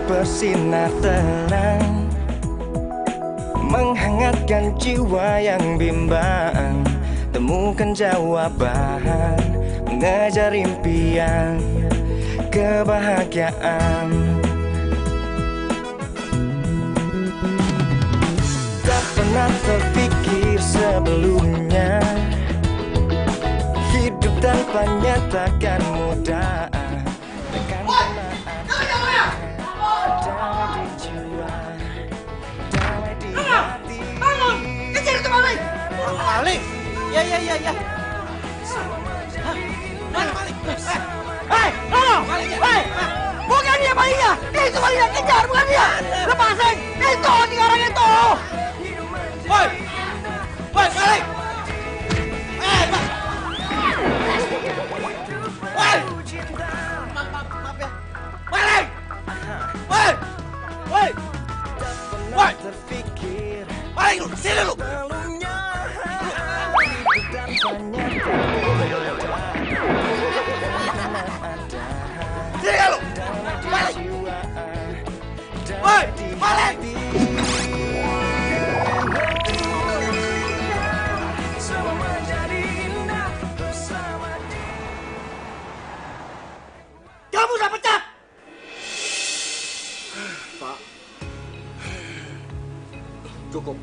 bersinar terang, menghangatkan jiwa yang bimbang. Temukan jawaban, mengejar impian, kebahagiaan. Tak pernah terpikir sebelumnya, hidup tanpanya takkan mudah. Tekan damai di jiwa, damai di hati. Bangun! Kejar itu maling! Maling? Ya. Mana maling? Hei! Hei! Bukan dia malingnya! Itu malingnya! Kejar! Bukan dia! Lepasin! Itu! Tiga orang itu! Woi! Maling! Woi! Maaf ya. Maling! Woi! Maling lu! Sini lu! Sini lu! Maling! Woi! Maling! Kamu udah pecat! Pak. Cukup.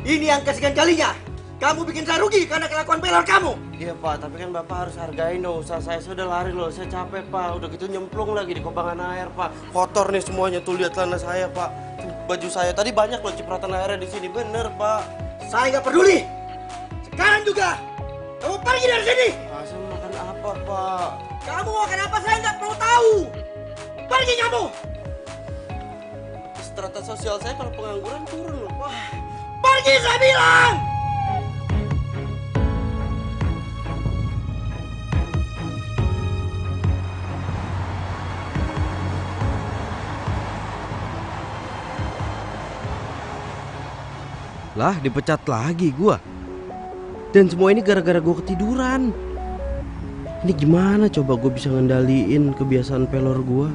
Ini yang kesekian kalinya. Kamu bikin saya rugi karena kelakuan pelor kamu. Iya Pak, tapi kan Bapak harus hargain dong usaha saya. Sudah lari loh, saya capek Pak. Udah gitu nyemplung lagi di kobangan air Pak. Kotor nih semuanya, tuh lihat celana saya Pak. Baju saya tadi banyak loh cipratan airnya di sini, bener Pak. Saya nggak peduli. Sekarang juga kamu pergi dari sini. Saya makan apa Pak? Kamu mau makan apa saya nggak perlu tahu. Pergi kamu. Strata sosial saya kalau pengangguran turun loh Pak. Pergi saya bilang. Lah, dipecat lagi gua. Dan semua ini gara-gara gua ketiduran. Ini gimana coba gua bisa ngendaliin kebiasaan pelor gua?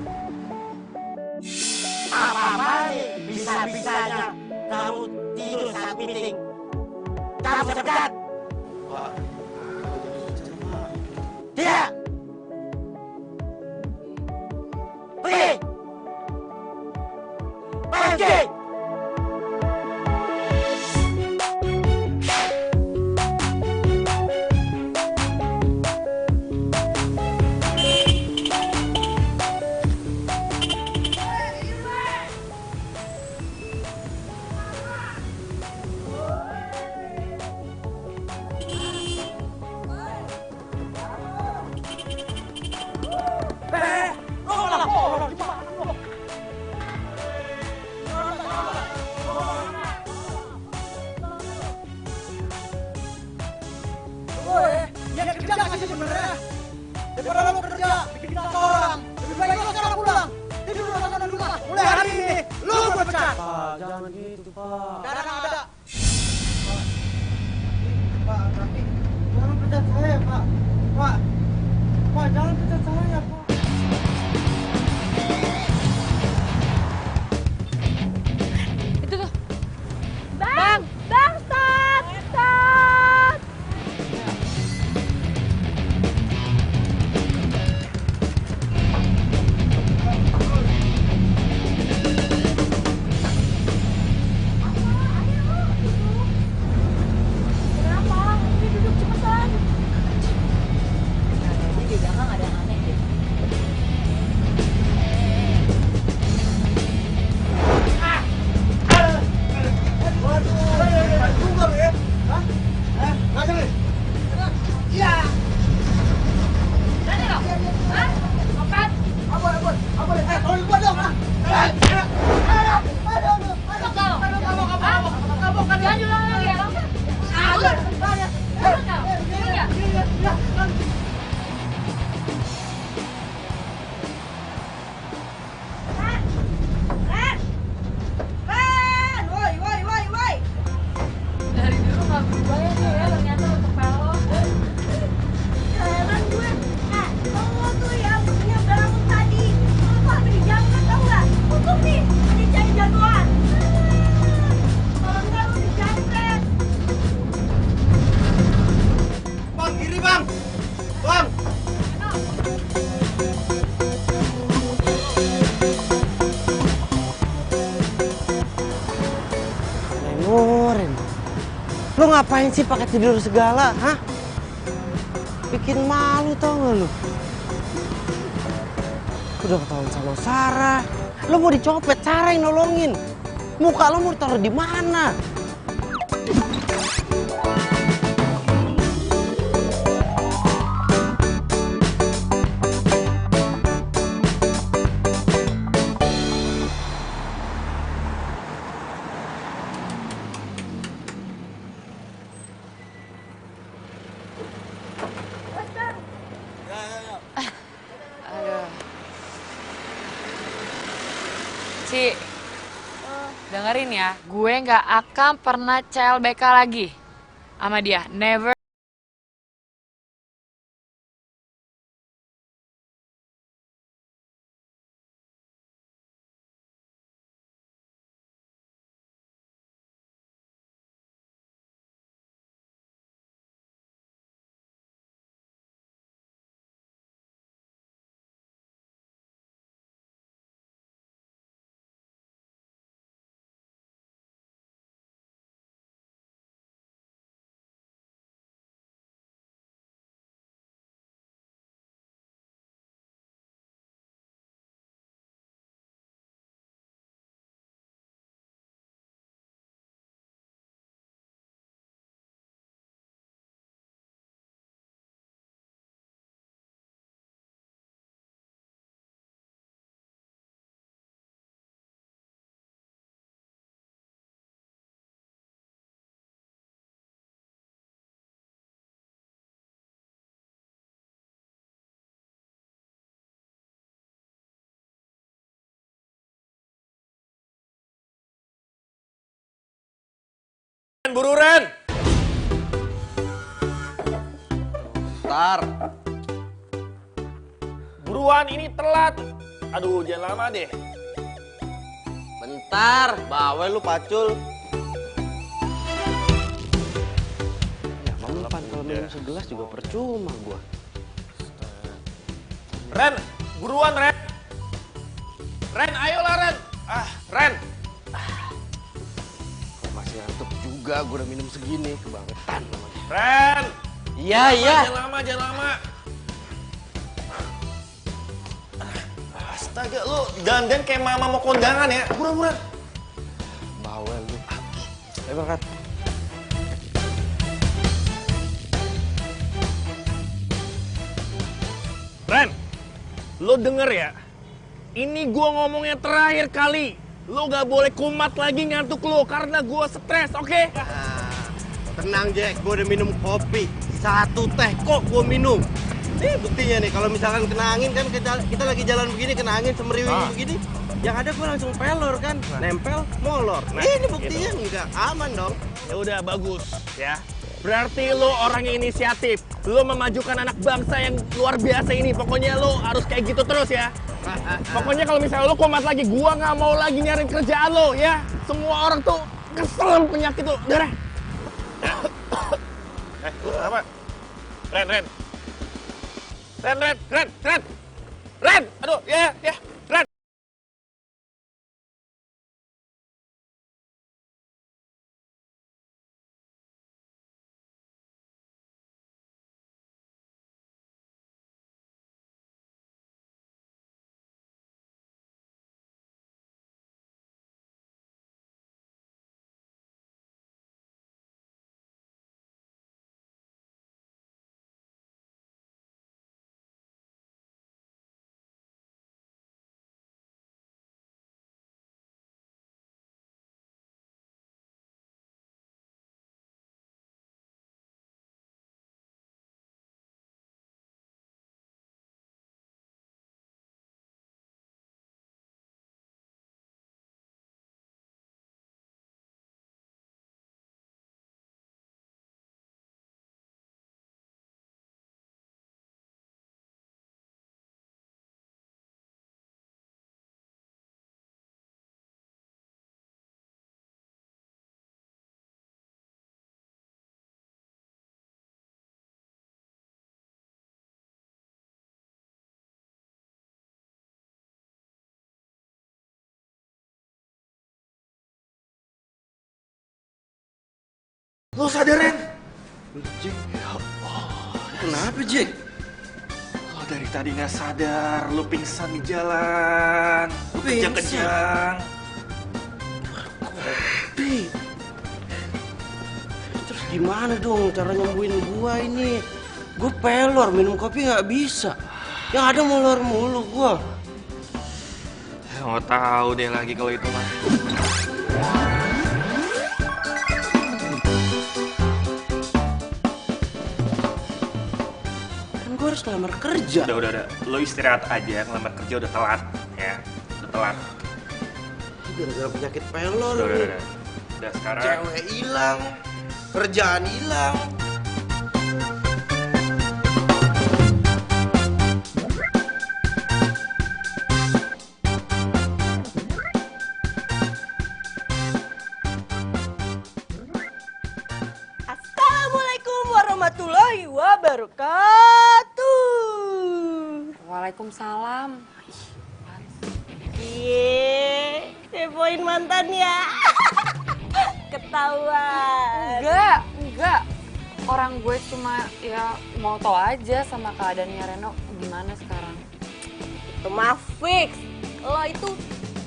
Apa bisa-bisanya kamu tidur saat meeting? Kamu pecat! Pak, Tidak! Pergi! Pergi! Yang kerja nggak sih sebenarnya? Daripada lo kerja, bikin kita orang. Lebih baik lo sekarang pulang. Tidur lo sana di rumah. Mulai hari ini, lo gue pecat. Pak, jangan gitu Pak. Sekarang ada. Pak, tapi jangan pecat saya, Pak. Pak, jangan pecat saya, Pak. Itu tuh. Bang, stop! Stop! Kenapa? Ini duduk cepetan. Ini di belakang ada yang aneh deh. Dari dulu nggak berubah ya dia ya, ternyata untuk pelor. Heran gue. Lo tuh ya punya bangun tadi. Lo tuh hampir dijangkut tau gak? ngapain sih pakai tidur segala, hah? Bikin malu tau gak lu? Udah ketahuan sama Sarah. Lo mau dicopet, Sarah yang nolongin. Muka lo mau ditaruh di mana? Ci, dengerin ya, gue nggak akan pernah CLBK lagi sama dia, never. Buru Ren! Ntar. Buruan ini telat. Aduh, jangan lama deh. Bentar, bawel lu pacul. Ya mempan kalau minum segelas juga percuma gua. Ren, buruan Ren. Ren, ayolah Ren. Ren. Masih ngantuk juga, gua udah minum segini, kebangetan namanya. Ren. Iya, iya. Jangan lama. Astaga, lu dandan kayak mama mau kondangan ya. Buruan. Bawel lu. Ayo berangkat. Ren, lo denger ya. Ini gua ngomongnya terakhir kali. Lo gak boleh kumat lagi ngantuk lo karena gua stres, oke? Tenang Jack, gue udah minum kopi. 1 teh kok gue minum. Nih buktinya nih, kalau misalkan kena angin kan kita lagi jalan begini, kena angin semeriwing begini. Yang ada gue langsung pelor kan, nempel, molor. Ini buktinya enggak aman dong. Ya udah bagus ya. Berarti lo orang yang inisiatif. Lo memajukan anak bangsa yang luar biasa ini. Pokoknya lo harus kayak gitu terus ya. Pokoknya kalau misalnya lo kumat lagi, gua nggak mau lagi nyariin kerjaan lo ya. Semua orang tuh kesel sama penyakit lo. Udah deh. Lu kenapa? Ren. Aduh, ya. Lo sadar, Ren? Jack, kenapa Jack? Lo dari tadi nggak sadar, lo pingsan di jalan. Lo kejang-kejang. Pi, terus gimana dong cara nyembuhin gua ini? Gua pelor, minum kopi nggak bisa. Yang ada molor mulu gua. Ya, nggak tahu deh lagi kalau itu mah. Kan gua harus ngelamar kerja. Udah. Lo istirahat aja, ngelamar kerja udah telat. Ya, udah telat. Gara-gara penyakit pelor. Udah sekarang. Cewek hilang, kerjaan hilang. Assalamualaikum warahmatullahi wabarakatuh. Waalaikumsalam. Iya, kepoin mantan ya. Ketahuan. Enggak. Orang gue cuma ya mau tahu aja sama keadaannya Reno gimana sekarang. Itu mah fix. Lo itu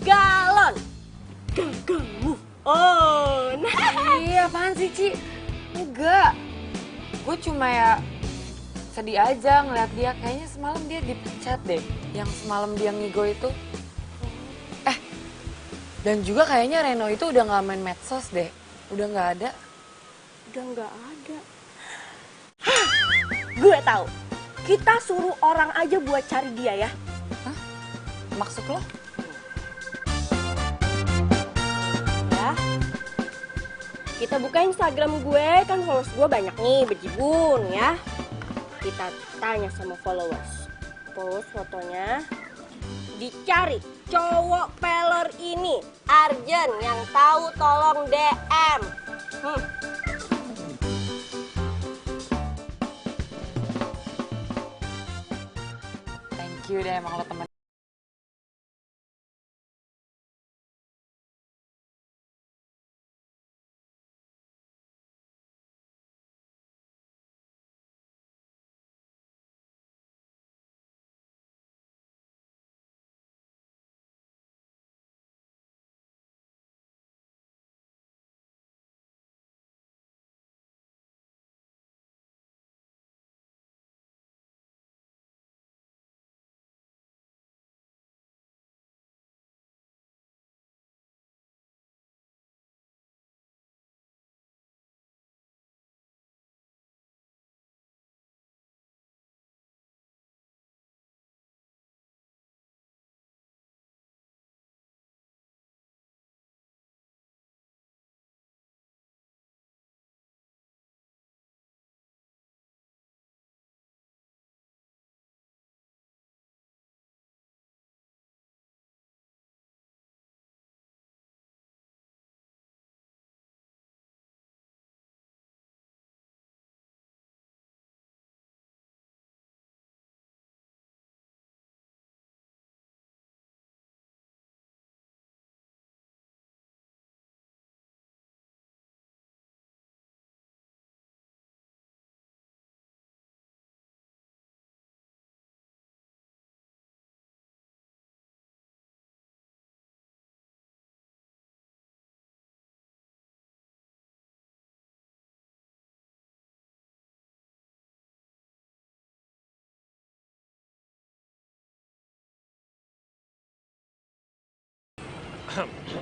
galon. Gagal move on. Iya, apaan sih, Ci? Enggak. Gue cuma ya sedih aja ngeliat dia. Kayaknya semalam dia dipecat deh. Yang semalam dia ngigo itu. Dan juga kayaknya Reno itu udah gak main medsos deh. Udah gak ada. Udah nggak ada. Gue tahu. Kita suruh orang aja buat cari dia ya. Hah? Maksud lo? Ya. Kita buka Instagram gue, kan followers gue banyak nih, bejibun ya. Kita tanya sama followers. Post fotonya. Dicari cowok pelor ini. Arjen yang tahu tolong DM. Thank you deh emang lo temen.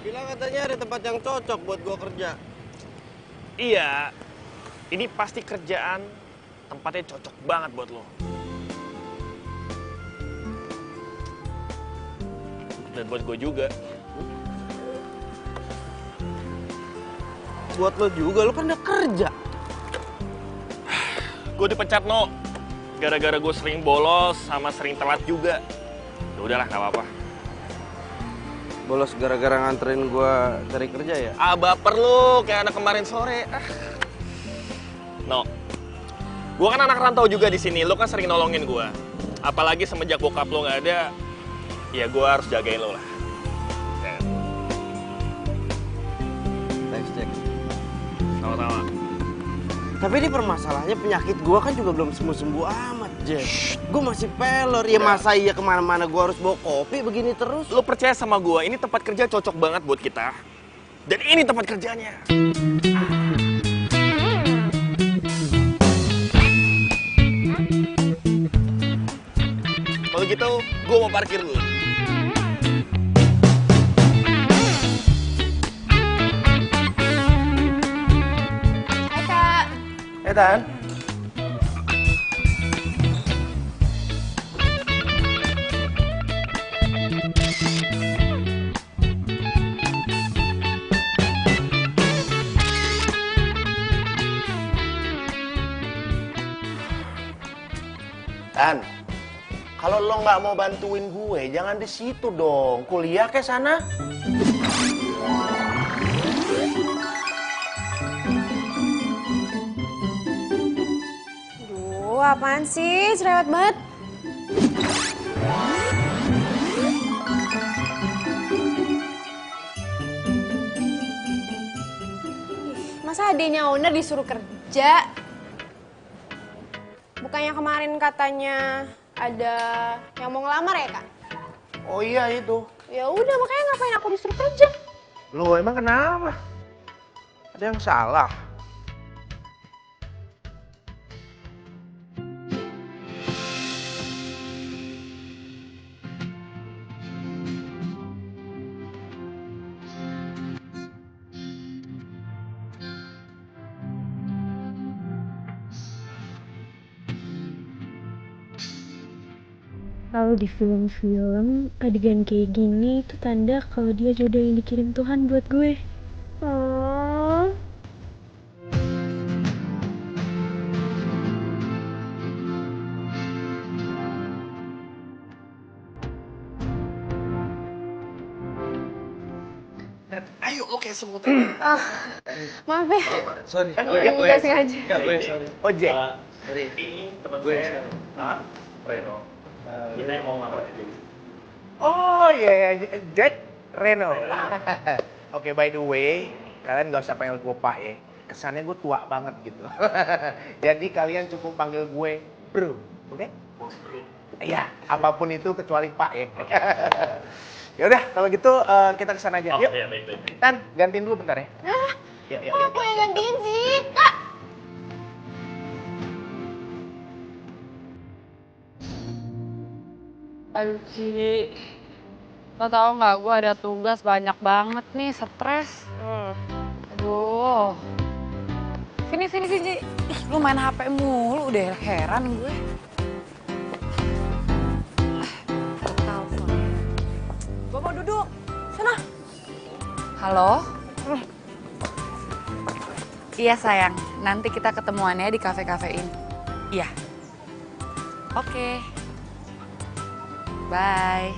Bilang katanya ada tempat yang cocok buat gua kerja. Iya, ini pasti kerjaan tempatnya cocok banget buat lo. Dan buat gue juga. Buat lo juga, lo kan udah kerja. Gue dipecat, No. Gara-gara gue sering bolos sama sering telat juga. Ya udahlah, nggak apa-apa. Bolos gara-gara nganterin gua cari kerja ya? Ah, baper lu, kayak anak kemarin sore. No, gue kan anak rantau juga di sini. Lo kan sering nolongin gue. Apalagi semenjak bokap lo nggak ada, ya gue harus jagain lo lah. Thanks, Jack. Sama-sama. Tapi ini permasalahannya penyakit gua kan juga belum sembuh-sembuh amat, Jack. Gua masih pelor, ya masa iya kemana-mana gua harus bawa kopi begini terus? Lo percaya sama gua, ini tempat kerja cocok banget buat kita. Dan ini tempat kerjanya. Kalau gitu, gua mau parkir dulu. Hai Kak. Tan. Tan, kalau lo nggak mau bantuin gue, jangan di situ dong. Kuliah ke sana. Duh, apaan sih? Cerewet banget. Masa adenya owner disuruh kerja? Bukannya kemarin katanya ada yang mau ngelamar ya, Kak? Oh iya itu. Ya udah, makanya ngapain aku disuruh kerja? Lo emang kenapa? Ada yang salah? Kalau di film-film adegan kayak gini itu tanda kalau dia jodoh yang dikirim Tuhan buat gue. Oh. Ayo lo kayak semut. Maaf ya. Sorry. Nggak sengaja. Oh Jack. Sorry. Ini teman gue. Reno. Kita yang mau ngelamar dia. Oh iya, Jack Reno. Oke, by the way, kalian gak usah panggil gue Pak ya. Kesannya gue tua banget gitu. Jadi kalian cukup panggil gue Bro, oke? Iya, apapun itu kecuali Pak ya. Ya udah, kalau gitu kita kesana aja. Yuk. Iya, baik. Tan, gantiin dulu bentar ya. Yuk. Aku yang gantiin sih, Kak. Aduh Ci, lo tau gak gue ada tugas banyak banget nih, stres. Aduh. Sini Ci. Ih, lu main HP mulu, udah heran gue. Telepon. Gue mau duduk. Sana. Halo? Iya sayang, nanti kita ketemuannya di kafe-kafe ini. Iya. Oke. Bye.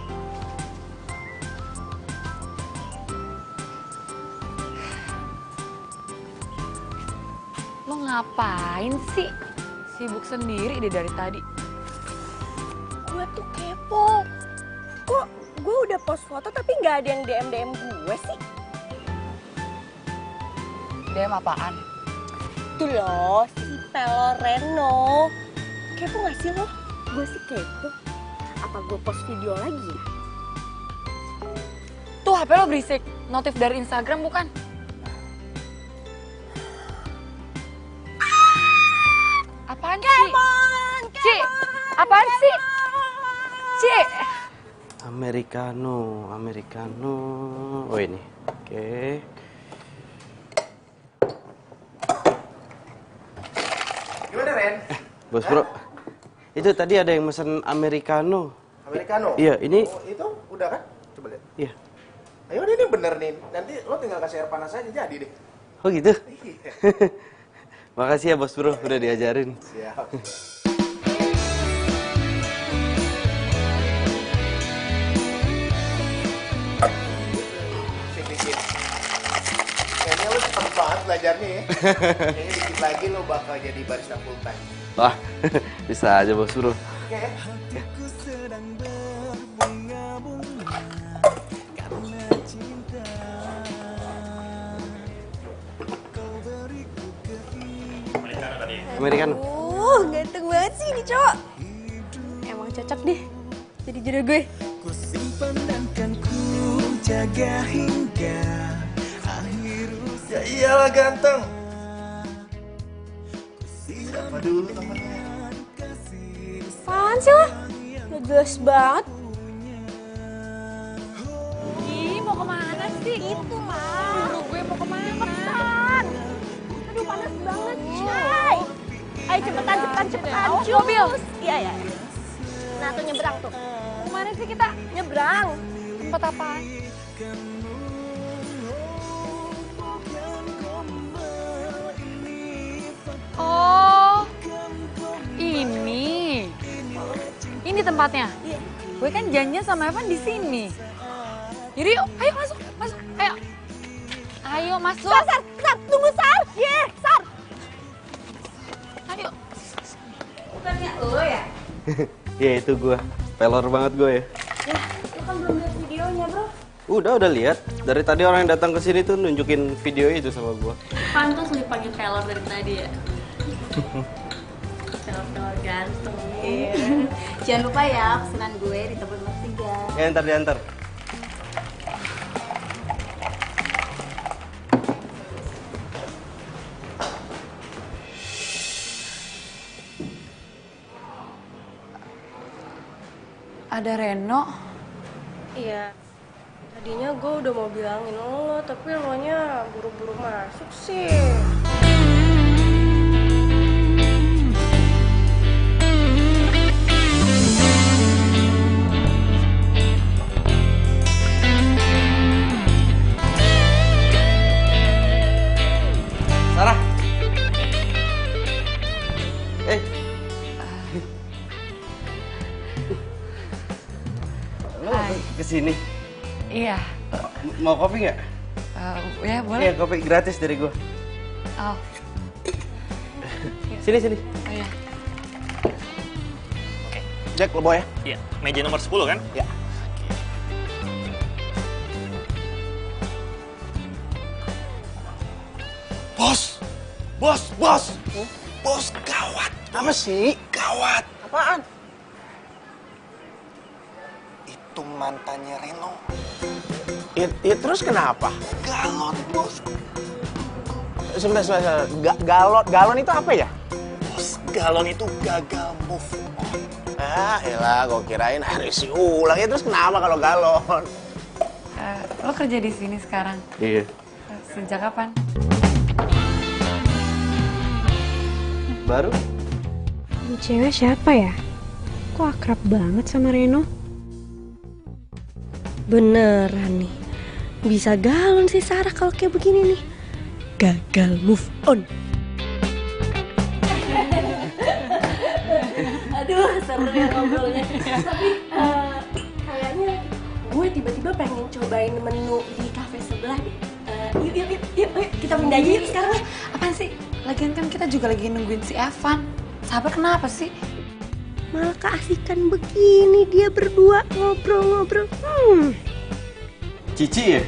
Lo ngapain sih? Sibuk sendiri deh dari tadi. Gue tuh kepo. Kok gue udah post foto tapi nggak ada yang DM gue sih? DM apaan? Tuh loh, si Pelor Reno. Kepo gak sih lo? Gue sih kepo. Apa gue post video lagi ya? Tuh HP lo berisik. Notif dari Instagram bukan? Apaan sih? Ci, apaan sih? Ci. Americano. Oh ini, oke. Gimana Ren? Bos Bro, itu tadi ada yang mesen Americano. Americano? Iya, ini. Oh, itu udah kan? Coba lihat. Iya. Ayo ini bener nih. Nanti lo tinggal kasih air panas aja jadi deh. Oh gitu? Iya. Makasih ya Bos Bro, udah diajarin. Siap. Sini. Kayaknya lo cepet banget belajarnya ya. Kayaknya dikit lagi lo bakal jadi barista full time. Wah, bisa aja Bos Bro. Oke. Hatiku sedang berbunga-bunga karena cinta. Kau beriku keindahan. Americano. Ganteng banget sih ini cowok. Emang cocok deh jadi jodoh gue. Ku simpan dan kan ku jaga hingga akhir usia. Ya iyalah ganteng. Apa dulu temennya? Apaan sih lo? Gak jelas banget. Ih, mau kemana sih? Itu lah. Buru gue mau kemana? Cepetan. Aduh panas banget, Chay. Ayo cepetan. Awas Cus. mobil. Iya. Nah tuh nyebrang tuh. Kemana sih kita? Nyebrang. Tempat apaan? Oh, ini. Ini tempatnya. Iya. Gue kan janjian sama Evan di sini. Jadi yuk, ayo masuk, ayo. Ayo masuk. Sar, tunggu Sar. Sar. Ayo. Bukannya lo ya? Ya itu gue, pelor banget gue ya. Ya, lo kan belum lihat videonya bro. Udah lihat. Dari tadi orang yang datang ke sini tuh nunjukin video itu sama gue. Pantas lu dipanggil Taylor dari tadi ya. Taylor ganteng. Jangan lupa ya pesanan gue di tempat nomor 3. Ya diantar. Ada Reno. Iya. Tadinya gue udah mau bilangin lo, tapi lo nya buru-buru masuk sih. Sarah. Lo kesini? Iya. Mau kopi nggak? Ya boleh. Iya, kopi gratis dari gue. Oh. Sini. Oh iya. Jack, lo bawa ya? Iya. Meja nomor 10 kan? Iya. Bos! Bos, gawat! Apa sih? Gawat! Apaan? Itu mantannya Reno. Ya terus kenapa? Galon, bos. Sebentar. Galon itu apa ya? Bos, galon itu gagal move on. Elah, gue kirain hari isi ulang. Ya terus kenapa kalau galon? Lo kerja di sini sekarang? Iya. Sejak kapan? Baru? Ini cewek siapa ya? Kok akrab banget sama Reno? Beneran nih. Bisa galon sih Sarah kalau kayak begini nih. Gagal move on. Aduh, seru ya ngobrolnya. Tapi kayaknya gue tiba-tiba pengen cobain menu di kafe sebelah deh. Yuk, kita pindah aja yuk sekarang. Apaan sih? Lagian kan kita juga lagi nungguin si Evan. Sabar kenapa sih? Malah keasikan begini dia berdua ngobrol-ngobrol. Cici ya?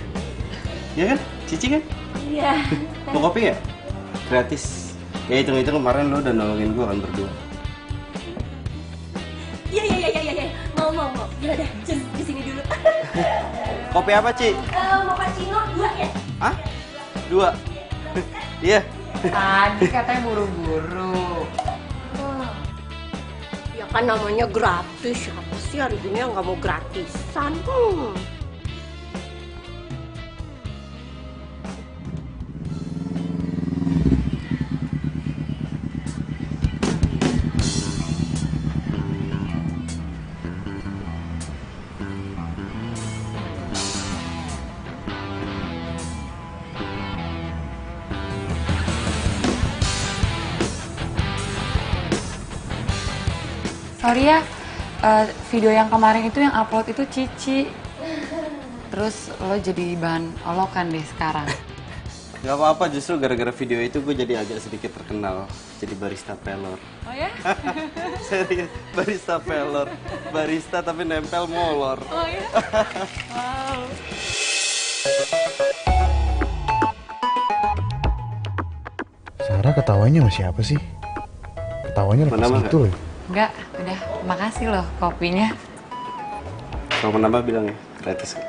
Iya kan? Cici kan? Iya. Mau kopi nggak? Gratis. Ya hitung-hitung kemarin lo udah nolongin gue kan berdua. Iya. Mau. Yaudah, just di sini dulu. Kopi apa, Ci? Mau cappuccino 2 ya? Hah? 2? Iya. Tadi katanya buru-buru. Ya kan namanya gratis, siapa sih hari ini yang nggak mau gratisan? Sorry ya, video yang kemarin itu yang upload itu Cici. Terus lo jadi bahan olokan deh sekarang. Gak apa-apa, justru gara-gara video itu gue jadi agak sedikit terkenal. Jadi barista pelor. Oh ya? Serius, barista pelor. Barista tapi nempel molor. Oh ya? Wow. Sarah ketawanya sama siapa sih? ketawanya lepas gitu loh. Enggak, udah. Makasih loh kopinya. Mau menambah bilang ya, gratis.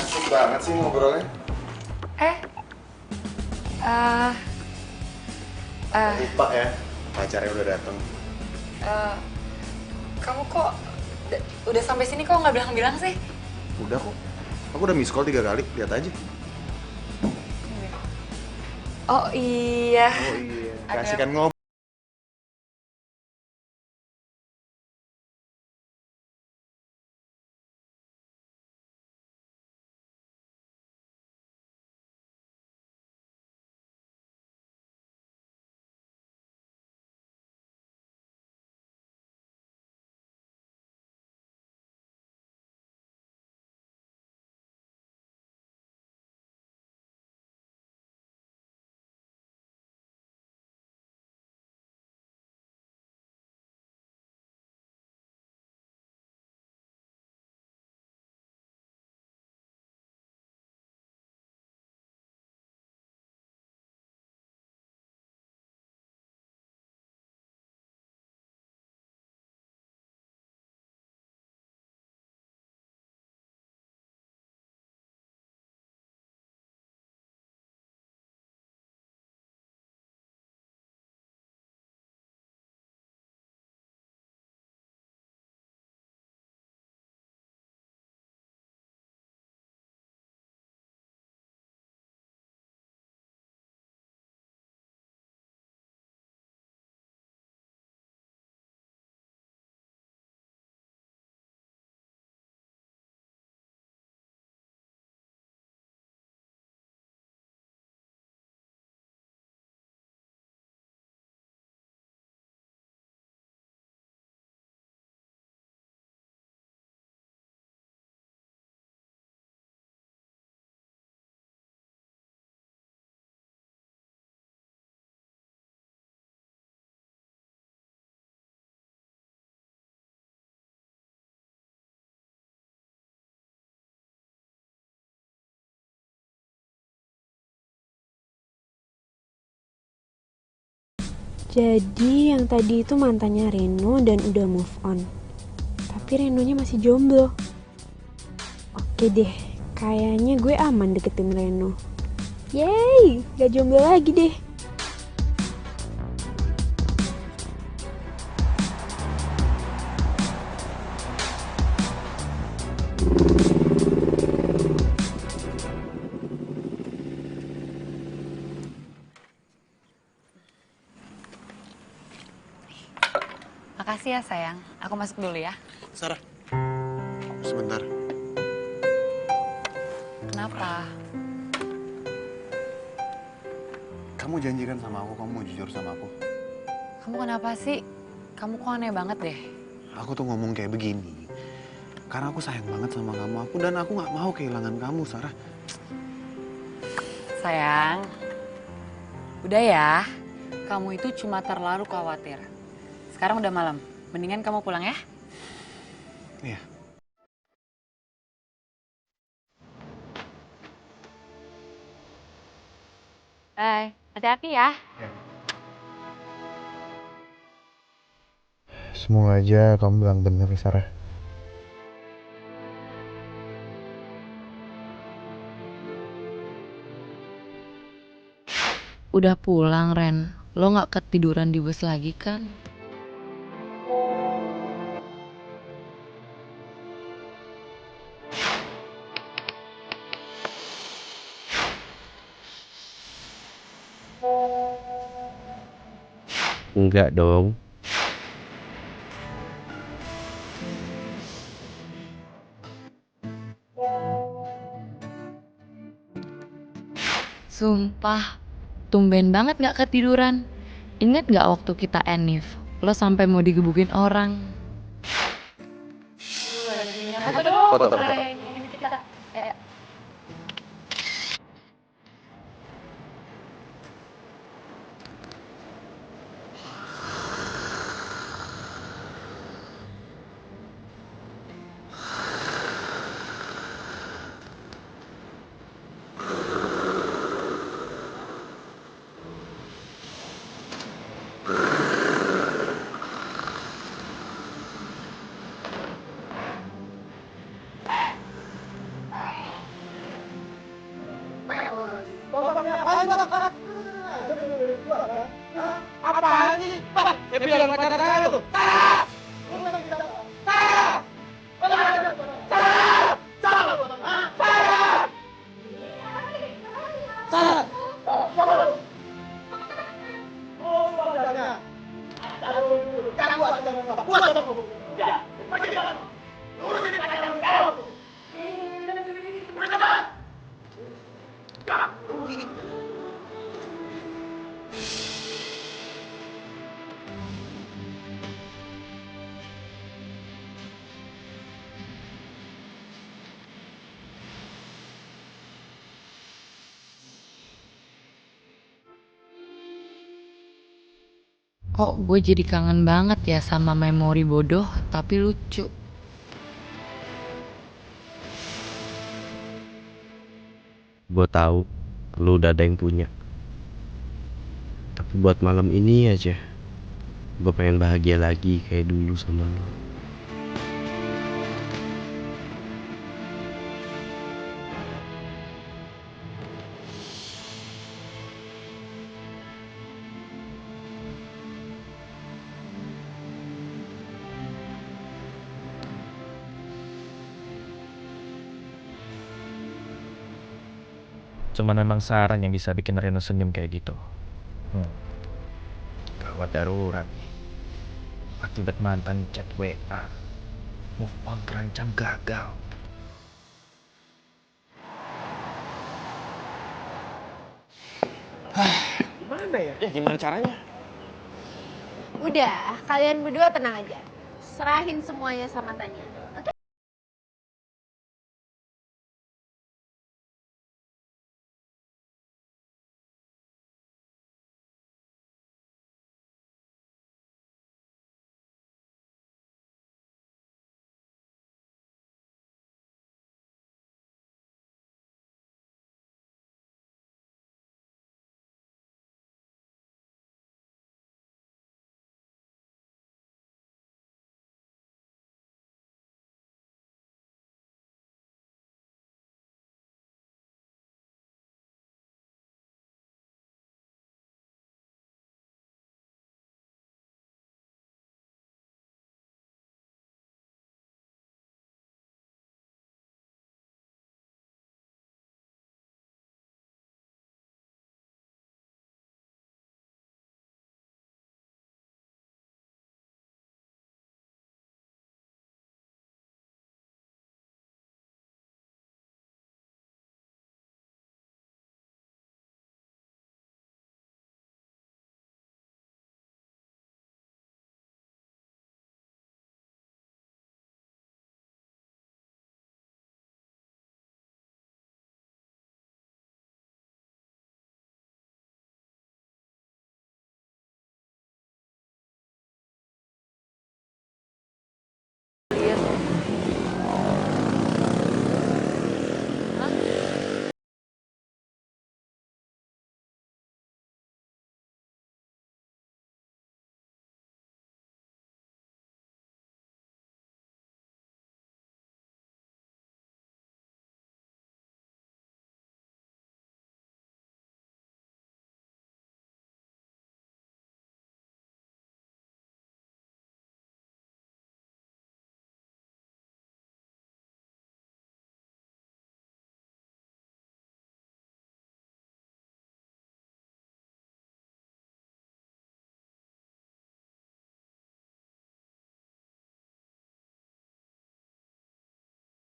Asik banget sih ngobrolnya. Lupa ya, pacarnya udah datang. Kamu kok udah sampai sini kok nggak bilang-bilang sih? Udah kok, aku udah miss call 3 kali, lihat aja. Oh iya. Oh iya, kasihkan ngobrol. Jadi yang tadi itu mantannya Reno dan udah move on. Tapi Renonya masih jomblo. Oke deh, kayaknya gue aman deketin Reno. Yeay, gak jomblo lagi deh. Makasih ya sayang, aku masuk dulu ya. Sarah, sebentar. Kenapa? Kamu janjikan sama aku, kamu mau jujur sama aku. Kamu kenapa sih? Kamu kok aneh banget deh. Aku tuh ngomong kayak begini karena aku sayang banget sama kamu, dan aku nggak mau kehilangan kamu, Sarah. Sayang, udah ya. Kamu itu cuma terlalu khawatir. Sekarang udah malam, mendingan kamu pulang ya. Iya. Bye, hati-hati ya. Semoga aja kamu bilang bener, Sarah. Udah pulang, Ren. Lo gak ketiduran di bus lagi kan? Enggak dong. Sumpah, tumben banget gak ketiduran. Ingat gak waktu kita enif? Lo sampai mau digebukin orang. Foto. Apaan sih? Biar kata-kata tuh. Kok gue jadi kangen banget ya sama memori bodoh tapi lucu. Gue tahu lu udah ada yang punya. Tapi buat malam ini aja, gue pengen bahagia lagi kayak dulu sama lu. Cuman memang saran yang bisa bikin Reno senyum kayak gitu. Gawat darurat. Akibat mantan chat WA. Move on terancam gagal. Gimana ya? Ya gimana caranya? Udah, kalian berdua tenang aja. Serahin semuanya sama Tanya. Oke?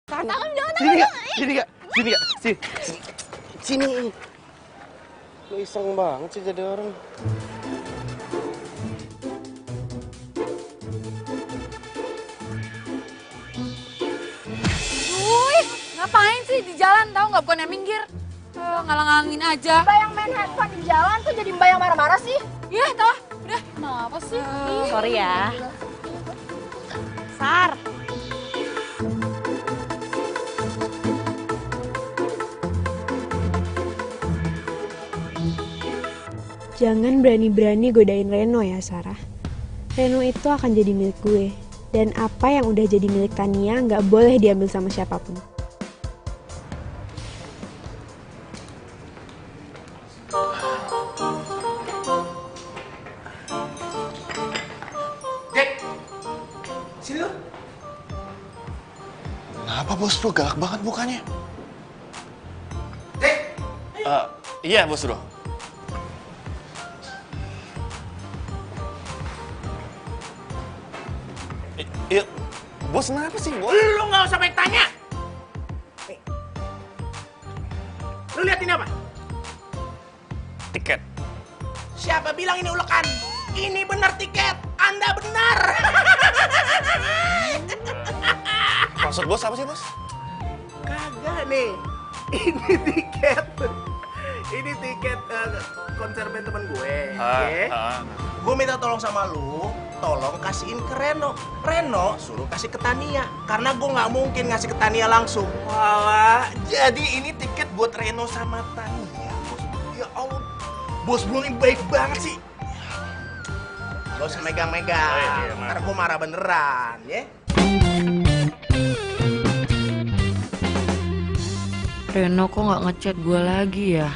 Tangan jangan. Sini gak? Sini gak? Sini gak? Sini. Lu iseng banget sih jadi orang. Wih, ngapain sih di jalan tahu nggak, bukannya minggir? Ngalang-ngalangin aja. Mbak yang main handphone di jalan tuh jadi mbak yang marah-marah sih. Iya, toh. Udah, kenapa sih? Sorry ya. Sar. Jangan berani-berani godain Reno ya, Sarah. Reno itu akan jadi milik gue. Dan apa yang udah jadi milik Tania nggak boleh diambil sama siapapun. bos bro, galak banget mukanya. Iya bos bro. Iya, bos kenapa sih bos? Lu nggak usah banyak tanya. Lu lihat ini apa? Tiket. Siapa bilang ini ulekan? Ini benar tiket. Anda benar. Maksud bos apa sih bos? Kagak nih. Ini tiket. Ini tiket konser band temen gue. Gue minta tolong sama lu, tolong kasihin ke Reno. Reno suruh kasih ke Tania, karena gue nggak mungkin ngasih ke Tania langsung. Wah, jadi ini tiket buat Reno sama Tania. Bos, ya Allah, bos gue ini baik banget sih. Gak usah megang-megang, ntar gue marah beneran, ya. Reno kok nggak ngechat gue lagi ya?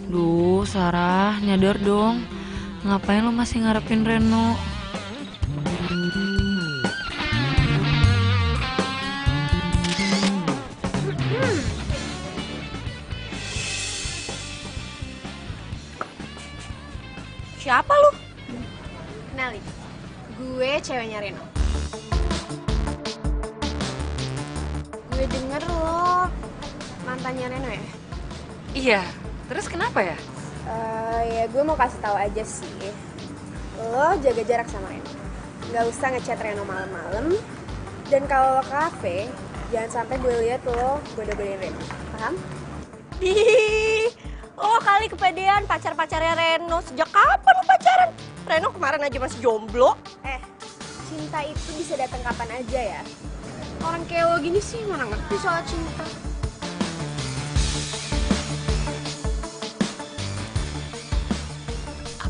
Duh, Sarah, nyadar dong. Ngapain lo masih ngarepin Reno? Siapa lu? Kenalin, gue ceweknya Reno. Gue denger lo mantannya Reno ya? Iya, terus kenapa ya? Ya gue mau kasih tahu aja sih. Lo jaga jarak sama Reno. Gak usah ngechat Reno malam-malam. Dan kalau lo ke kafe, jangan sampai gue lihat lo goda-godain Reno. Paham? Ih, lo kali kepedean pacar-pacarnya Reno. Sejak kapan lo pacaran? Reno kemarin aja masih jomblo. Cinta itu bisa datang kapan aja ya. Orang kayak lo gini sih mana ngerti soal cinta.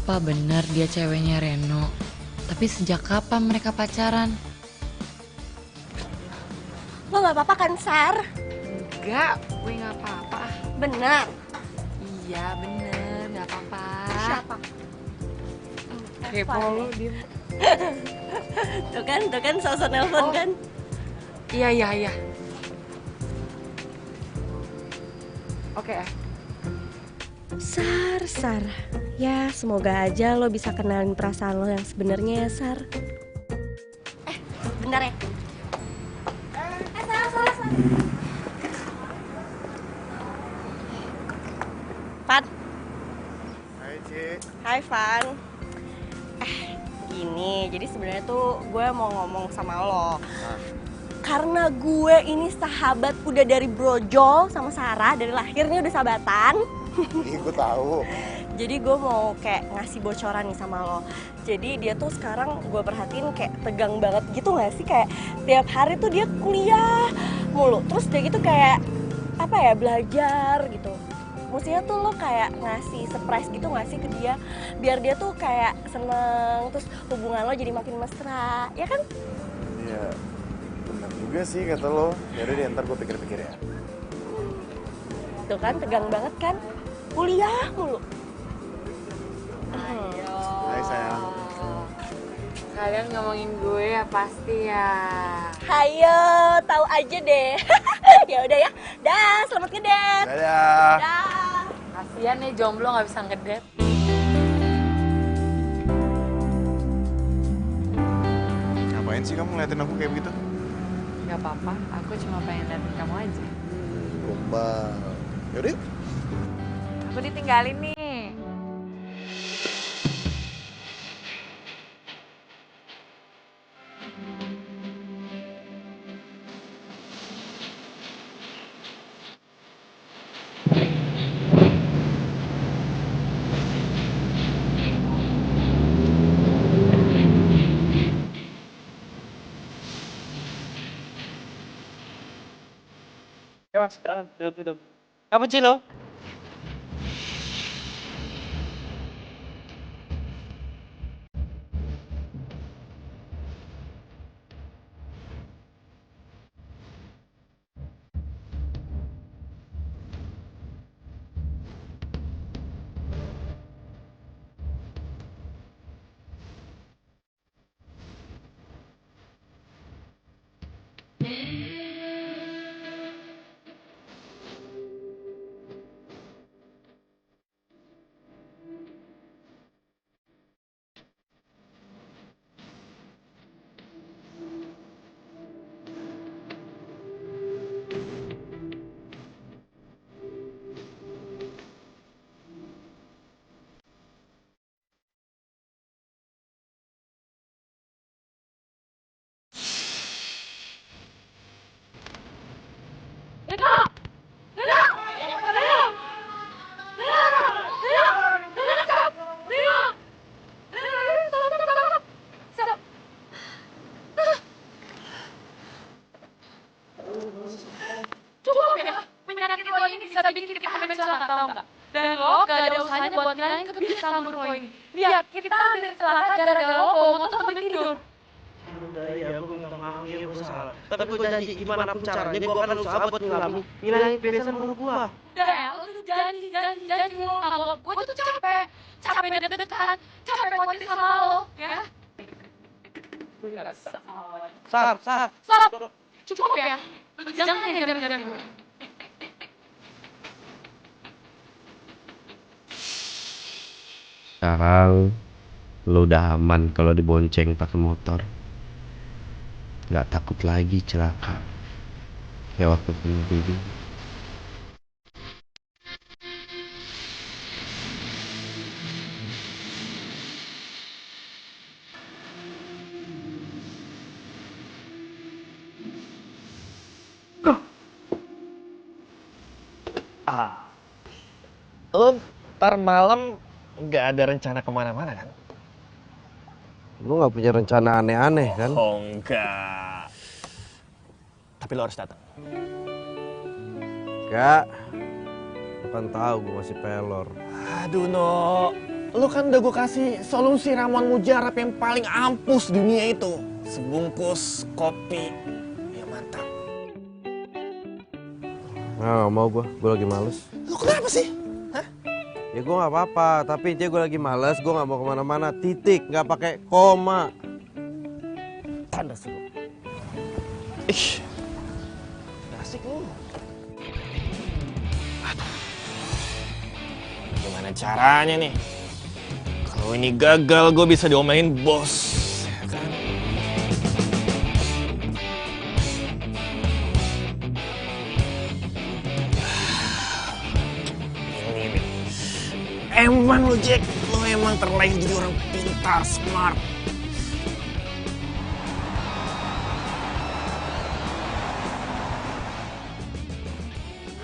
Apa benar dia ceweknya Reno? Tapi sejak kapan mereka pacaran? Lo gak apa-apa kan, Sar? Enggak, gue gak apa-apa. Benar? Iya, bener, gak apa-apa. Siapa? Kepo lo, diem. Tuh kan, sosok nelpon kan? Iya. Oke. Sar. Ya, semoga aja lo bisa kenalin perasaan lo yang sebenarnya ya, Sar. Bentar ya. Sar. Van. Hai, Ci. Hai, Van. Gini, jadi sebenarnya tuh gue mau ngomong sama lo. Karena gue ini sahabat udah dari brojol sama Sarah, dari lahirnya udah sahabatan. Iya, gue tahu. Jadi gue mau kayak ngasih bocoran nih sama lo. Jadi dia tuh sekarang gue perhatiin kayak tegang banget gitu gak sih? Kayak tiap hari tuh dia kuliah mulu. Terus dia gitu kayak apa ya, belajar gitu. Maksudnya tuh lo kayak ngasih surprise gitu gak sih ke dia? Biar dia tuh kayak seneng, terus hubungan lo jadi makin mesra, ya kan? Iya, benar juga sih kata lo. Yaudah deh, ntar gue pikir-pikir ya. Tuh kan, tegang banget kan? Kuliah mulu. Hai sayang. Kalian ngomongin gue ya pasti ya. Hayo, tahu aja deh. Ya udah ya. Dah, selamat ngedate. Dadah. Dah. Kasian nih jomblo nggak bisa ngedate. Ngapain sih kamu ngeliatin aku kayak begitu? Gak apa-apa, aku cuma pengen liatin kamu aja. Gombal. Yaudah yuk. Aku ditinggalin nih. Ya mas, duduk. Kamu Cilo? lo gak ada usahanya buat ngilangin kebiasaan buruk lo ini. Lihat, kita hampir celaka gara-gara lo bawa motor sambil tidur. Udah ya, gue minta maaf ya, gue salah. Tapi gue janji gimana pun caranya, gue akan usaha buat ngilangin kebiasaan buruk gue. Udah ya, lo tuh janji lo kalau gue tuh capek deket-deketan, capek khawatir sama lo, ya. Sar. Cukup ya, jangan diam-diam gue. Sekarang lo udah aman kalau dibonceng pakai motor. Gak takut lagi celaka kayak waktu dulu. Lo ntar malam nggak ada rencana kemana-mana kan? Lo gak punya rencana aneh-aneh kan? Oh enggak. Tapi lo harus datang. Enggak. Lo kan tahu gue masih pelor. Aduh No, lo kan udah gue kasih solusi ramuan mujarab yang paling ampuh di dunia itu. Sebungkus kopi. Ya mantap. Nah, gak mau gue lagi males. Lo kenapa sih? Ya gue gak apa-apa, tapi intinya gue lagi males, gue gak mau kemana-mana, titik, gak pakai koma. Tanda suruh. Ih, asik lu. Aduh, gimana caranya nih? Kalau ini gagal, gue bisa diomelin bos. Ya kan? Emang lo Jack, lo emang terlahir jadi orang pintar, smart.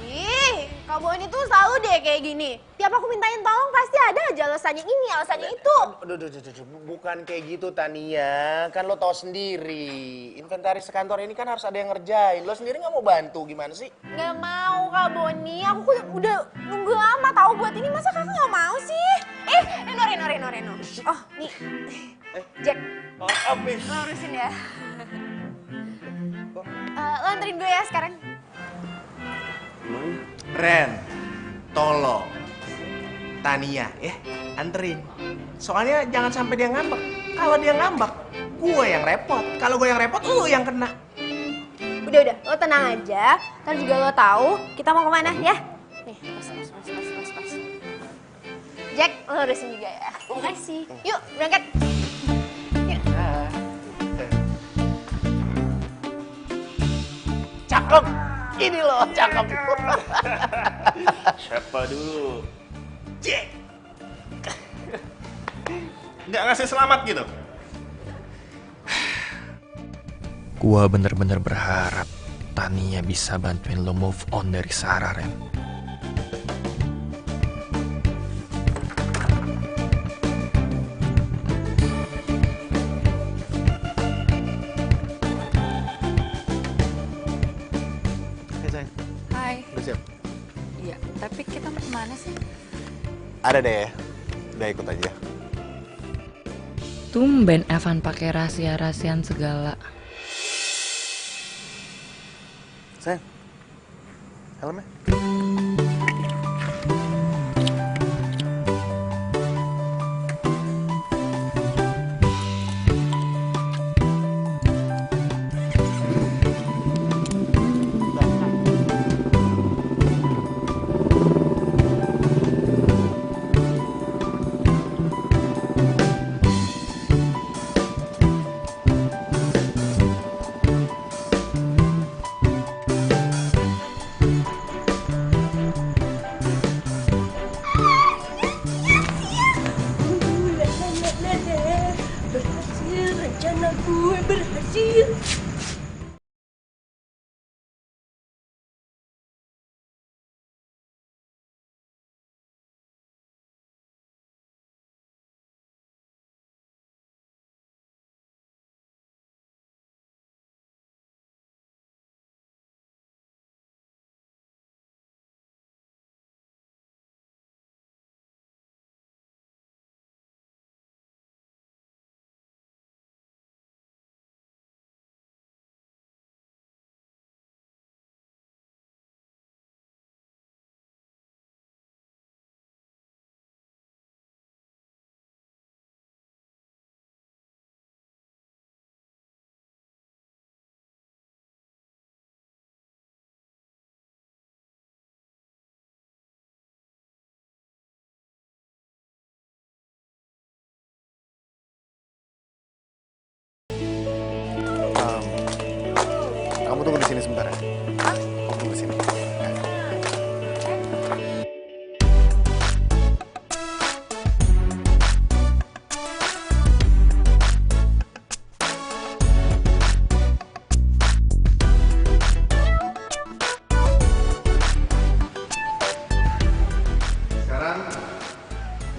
Ih, Kak Boni tuh selalu deh kayak gini. Tiap aku mintain tolong pasti ada aja alasannya ini, alasannya itu. Aduh, bukan kayak gitu Tania. Kan lo tau sendiri, inventaris sekantor ini kan harus ada yang ngerjain. Lo sendiri nggak mau bantu, gimana sih? Nggak mau Kak Boni, aku udah nunggu lama tahu buat ini, masa kakak nggak mau sih? Reno. Oh, nih. Jack. Oh, habis. Lo urusin ya. Lo anterin gue ya sekarang. Ren, tolong. Tania, ya, anterin. Soalnya jangan sampai dia ngambek. Kalau dia ngambek, gue yang repot. Kalau gue yang repot, lo yang kena. Udah, lo tenang aja. Ntar juga lo tahu kita mau kemana ya. Nih, pas. Jack, lo urusin juga ya. Makasih. Yuk, berangkat. Yuk. Cakep. Ini loh, cakep. Siapa dulu? Jack. Nggak ngasih selamat gitu? Gua bener-bener berharap Tania bisa bantuin lo move on dari Sarah, Ren. Hai. Udah siap? Iya, tapi kita mau kemana sih? Ada deh, udah ikut aja. Tumben Evan pakai rahasia-rahasian segala. Sayang, helmnya.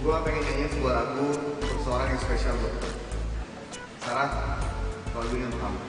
gue pengen nyanyiin sebuah lagu untuk seorang yang spesial buat gue. Sarah, lagu ini untuk kamu.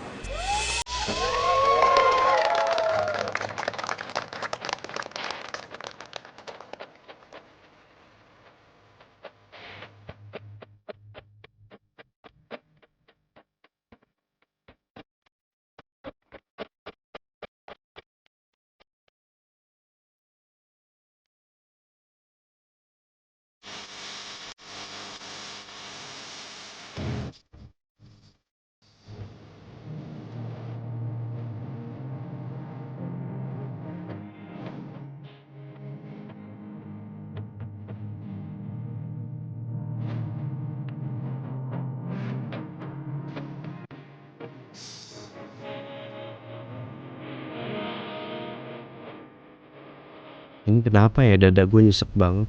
Ini kenapa ya dada gue nyesek banget.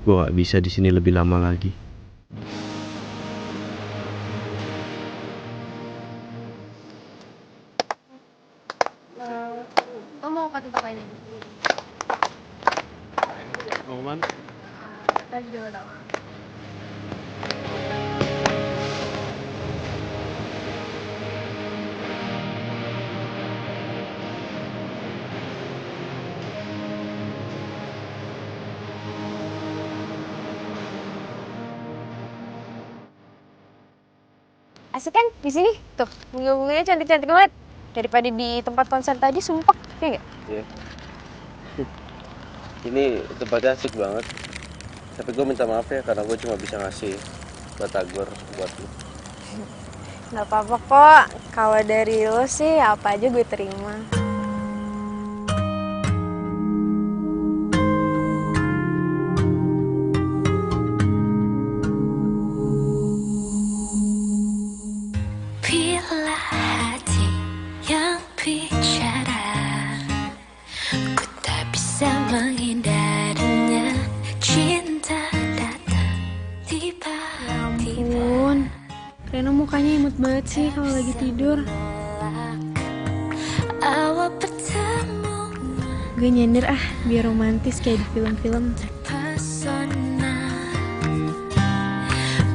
Gue gak bisa di sini lebih lama lagi. Lo mau ke tempat lain? Mau mana? Tadi juga gak tau. Asik kan di sini? Tuh, bunga-bunganya cantik-cantik banget. Daripada di tempat konser tadi sumpek, ya nggak? Iya. Ini tempatnya asik banget. Tapi gue minta maaf ya karena gue cuma bisa ngasih batagor buat lu. Nggak apa-apa kok. Kalau dari lo sih apa aja gue terima. Bila hati yang bicara, ku tak bisa menghindarinya. Cinta datang tiba-tiba. Ampun, Reno mukanya imut banget sih kalau lagi tidur. Awal bertemu Gue nyender biar romantis kayak di film-film. pesona.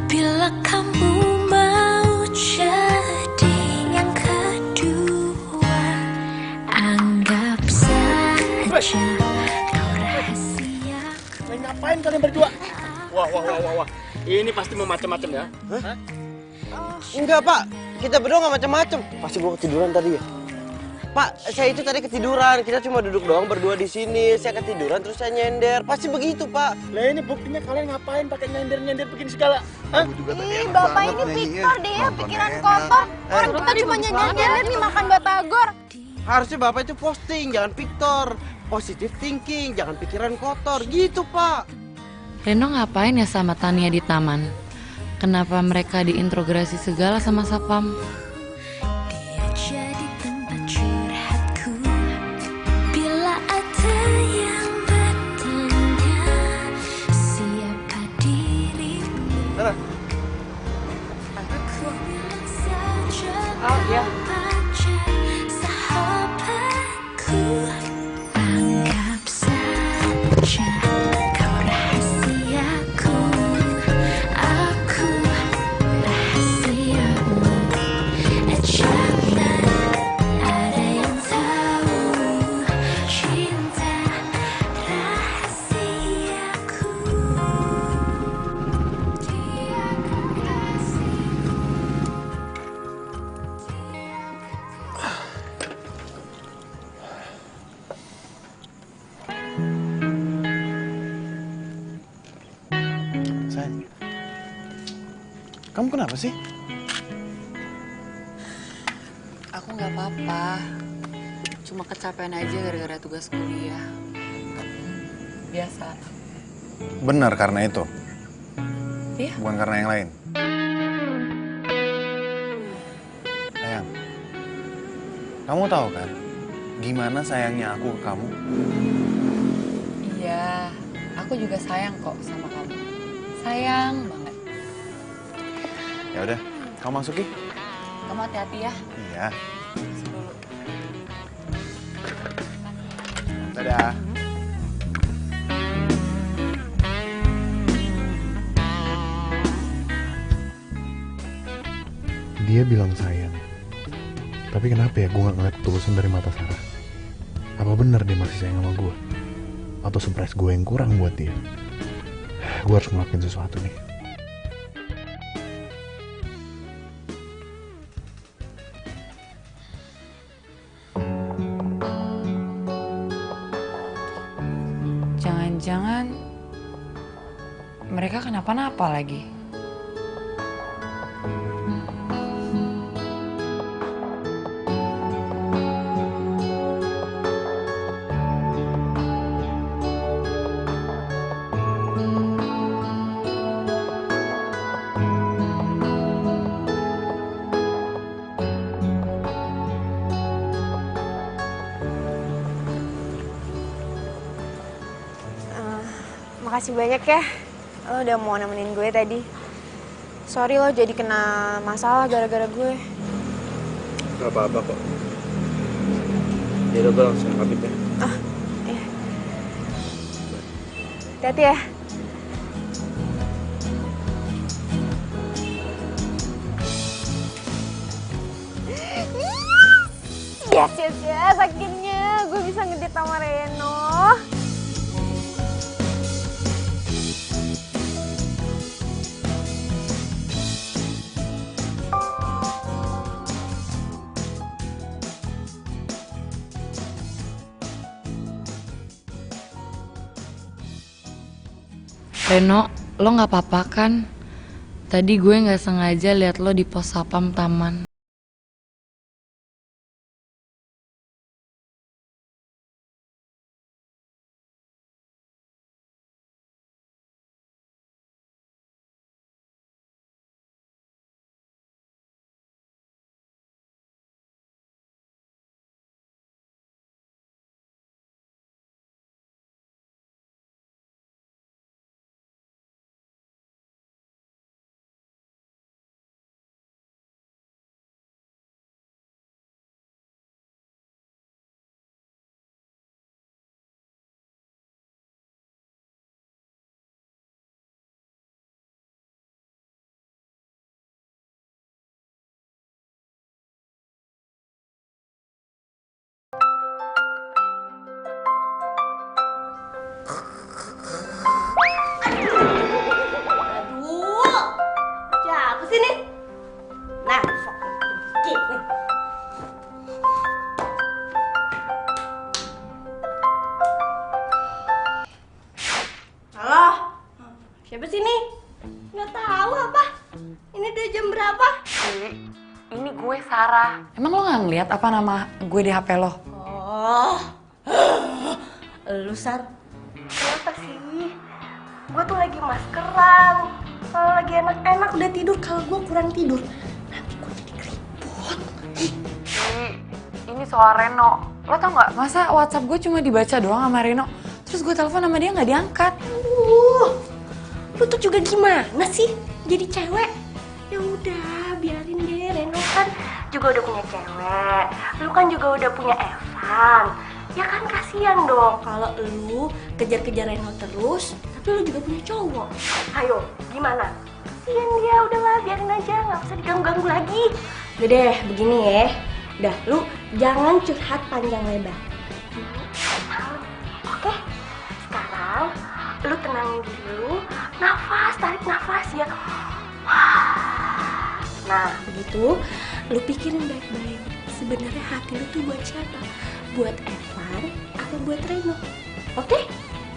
Bila kamu mau jadi yang kedua, anggap saja kau rahasia. Ngapain kalian berdua? Wah. Ini pasti mau macam-macam ya? Hah? Enggak, Pak. Kita berdua nggak macam-macam. Pasti gua ketiduran tadi ya. Pak, saya itu tadi ketiduran. Kita cuma duduk doang berdua di sini. Saya ketiduran terus saya nyender. Pasti begitu, Pak. Lah ini buktinya kalian ngapain pakai nyender-nyender begini segala? Hah? Ih, bapak ini Victor deh ya, pikiran kotor. Orang kita cuma nyender-nyender nih makan batagor. Harusnya Bapak itu posting, jangan Victor. Positive thinking, jangan pikiran kotor. Gitu, Pak. Reno ngapain ya sama Tania di taman? Kenapa mereka diintrogasi segala sama Sapam? Dia jadi tempat curhatku. Bila ada yang bertanya siapa dirimu, aku bilang saja aja sahabatku. Anggap saja kau rahasiaku. Aku rahasiamu. Jangan ada yang tahu cinta rahasiaku. Dia kekasihku. Sayang, kamu kenapa sih? Aku nggak apa-apa. Cuma kecapean aja gara-gara tugas kuliah. Biasa. Benar karena itu, Iya. bukan karena yang lain. Sayang, kamu tahu kan gimana sayangnya aku ke kamu? Iya, aku juga sayang kok sama kamu. Sayang banget. Ya udah, kamu masuk Ki. Kamu hati-hati ya. Iya. Masuk dulu. Dadah. Dia bilang sayang. Tapi kenapa ya gue gak ngeliat ketulusan dari mata Sarah? Apa bener dia masih sayang sama gue? Atau surprise gue yang kurang buat dia? Gue harus ngelakuin sesuatu nih. Jangan-jangan mereka kenapa-napa lagi. Makasih banyak ya, lo udah mau nemenin gue tadi. Sorry lo jadi kena masalah gara-gara gue. Gak apa-apa kok. Yaudah gue langsung pamit ya. Iya. Hati-hati ya. Yes, akhirnya gue bisa ngedate sama Reno. Reno, lo nggak apa-apa kan? Tadi gue nggak sengaja lihat lo di pos sapam taman. Siapa sih nih? Nah, sok dikit nih. Halo, siapa sih nih? Nggak tahu apa? Ini udah jam berapa? Ini gue Sarah. Emang lo nggak ngeliat apa nama gue di HP lo? Oh, lu Sar. Kenapa sih? Gue tuh lagi maskeran. Kalau lagi enak-enak udah tidur, kalau gue kurang tidur nanti gue jadi keriput. Ini soal Reno. Lo tau nggak? Masa WhatsApp gue cuma dibaca doang sama Reno, terus gue telepon sama dia nggak diangkat. Lu tuh juga gimana sih? Jadi cewek? Ya udah, biarin deh. Reno kan juga udah punya cewek. Lu kan juga udah punya Evan. Ya kan kasihan dong kalau lu kejar-kejar Reno terus, tapi lu juga punya cowok. Ayo, gimana? Kasihan dia, udahlah biarin aja, nggak usah diganggu-ganggu lagi. Udah deh, begini ya. Udah, lu jangan curhat panjang lebar. Oke? Sekarang lu tenangin dulu, nafas, tarik nafas ya. Nah, begitu, lu pikirin baik-baik. Sebenarnya hati lu tuh buat siapa? Buat Evan atau buat Reno? Oke?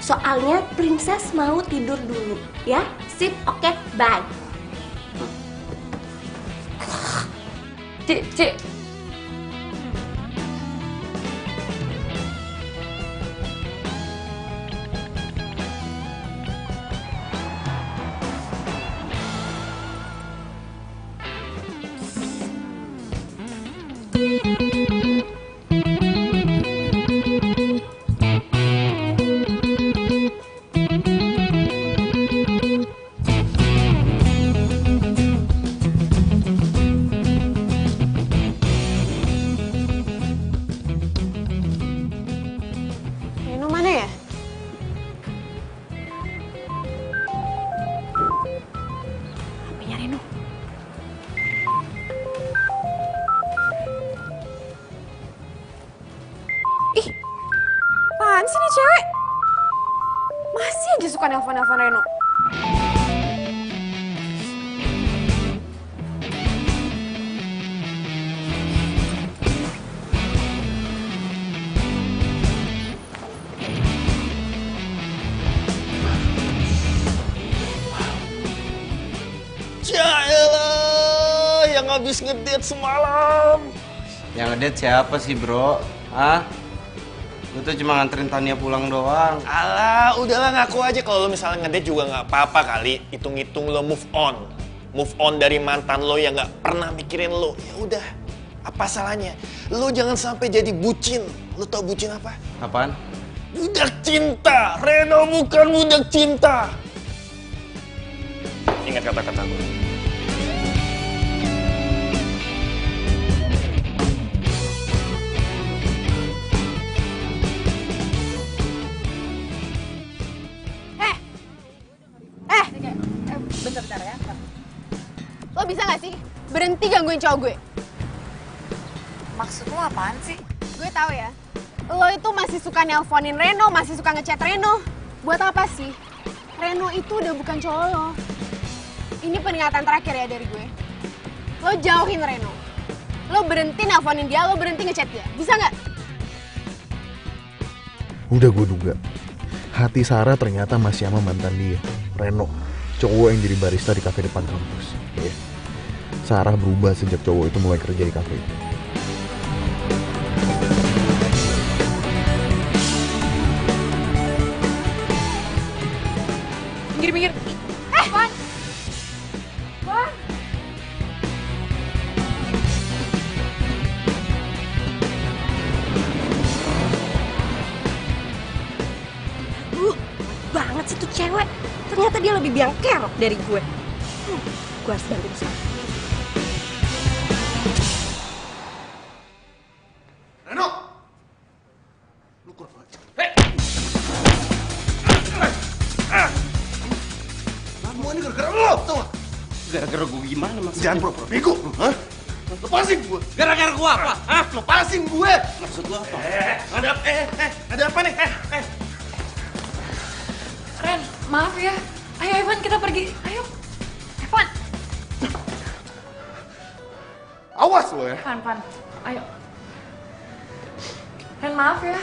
Soalnya princess mau tidur dulu, ya? Sip, oke, bye. Cik. Masih aja suka nelfon-nelfon Reno. Yaelah, yang habis ngedate semalam. Yang ngedate siapa sih, bro? Hah? Lu tuh cuma nganterin Tania pulang doang. Alah, udahlah ngaku aja kalau lo misalnya ngedate juga nggak apa-apa kali. Hitung-hitung lo move on. Move on dari mantan lo yang nggak pernah mikirin lo. Ya udah, apa salahnya? Lo jangan sampai jadi bucin. Lo tau bucin apa? Apaan? Budak cinta. Reno bukan budak cinta. Ingat kata-kata gue. Bentar ya. Lo bisa gak sih berhenti gangguin cowok gue? Maksud lo apaan sih? Gue tahu ya. Lo itu masih suka nelponin Reno, masih suka ngechat Reno. Buat apa sih? Reno itu udah bukan cowok lo. Ini peringatan terakhir ya dari gue. Lo jauhin Reno. Lo berhenti nelponin dia, lo berhenti ngechat dia. Bisa nggak? Udah gue duga. Hati Sarah ternyata masih sama mantan dia, Reno. Cowok yang jadi barista di kafe depan kampus. Ya. Sarah berubah sejak cowok itu mulai kerja di kafe itu. Minggir. Wan! Wan! Banget sih tuh cewek. Ternyata dia lebih biang kerok dari gue. Gue harus bantu dia. Reno! Lu kurang aja. Semua ini gara-gara lo, tau gak? Gara-gara gue gimana maksudnya? Jangan pura-pura bego. Hah? Lepasin gue. Gara-gara gue apa? Hah? Lepasin gue. Maksud lu apa? Ada apa nih? Ren, maaf ya. Ayo Evan, kita pergi. Ayo. Evan. Awas lo ya. Van. Ayo. Ren, maaf ya.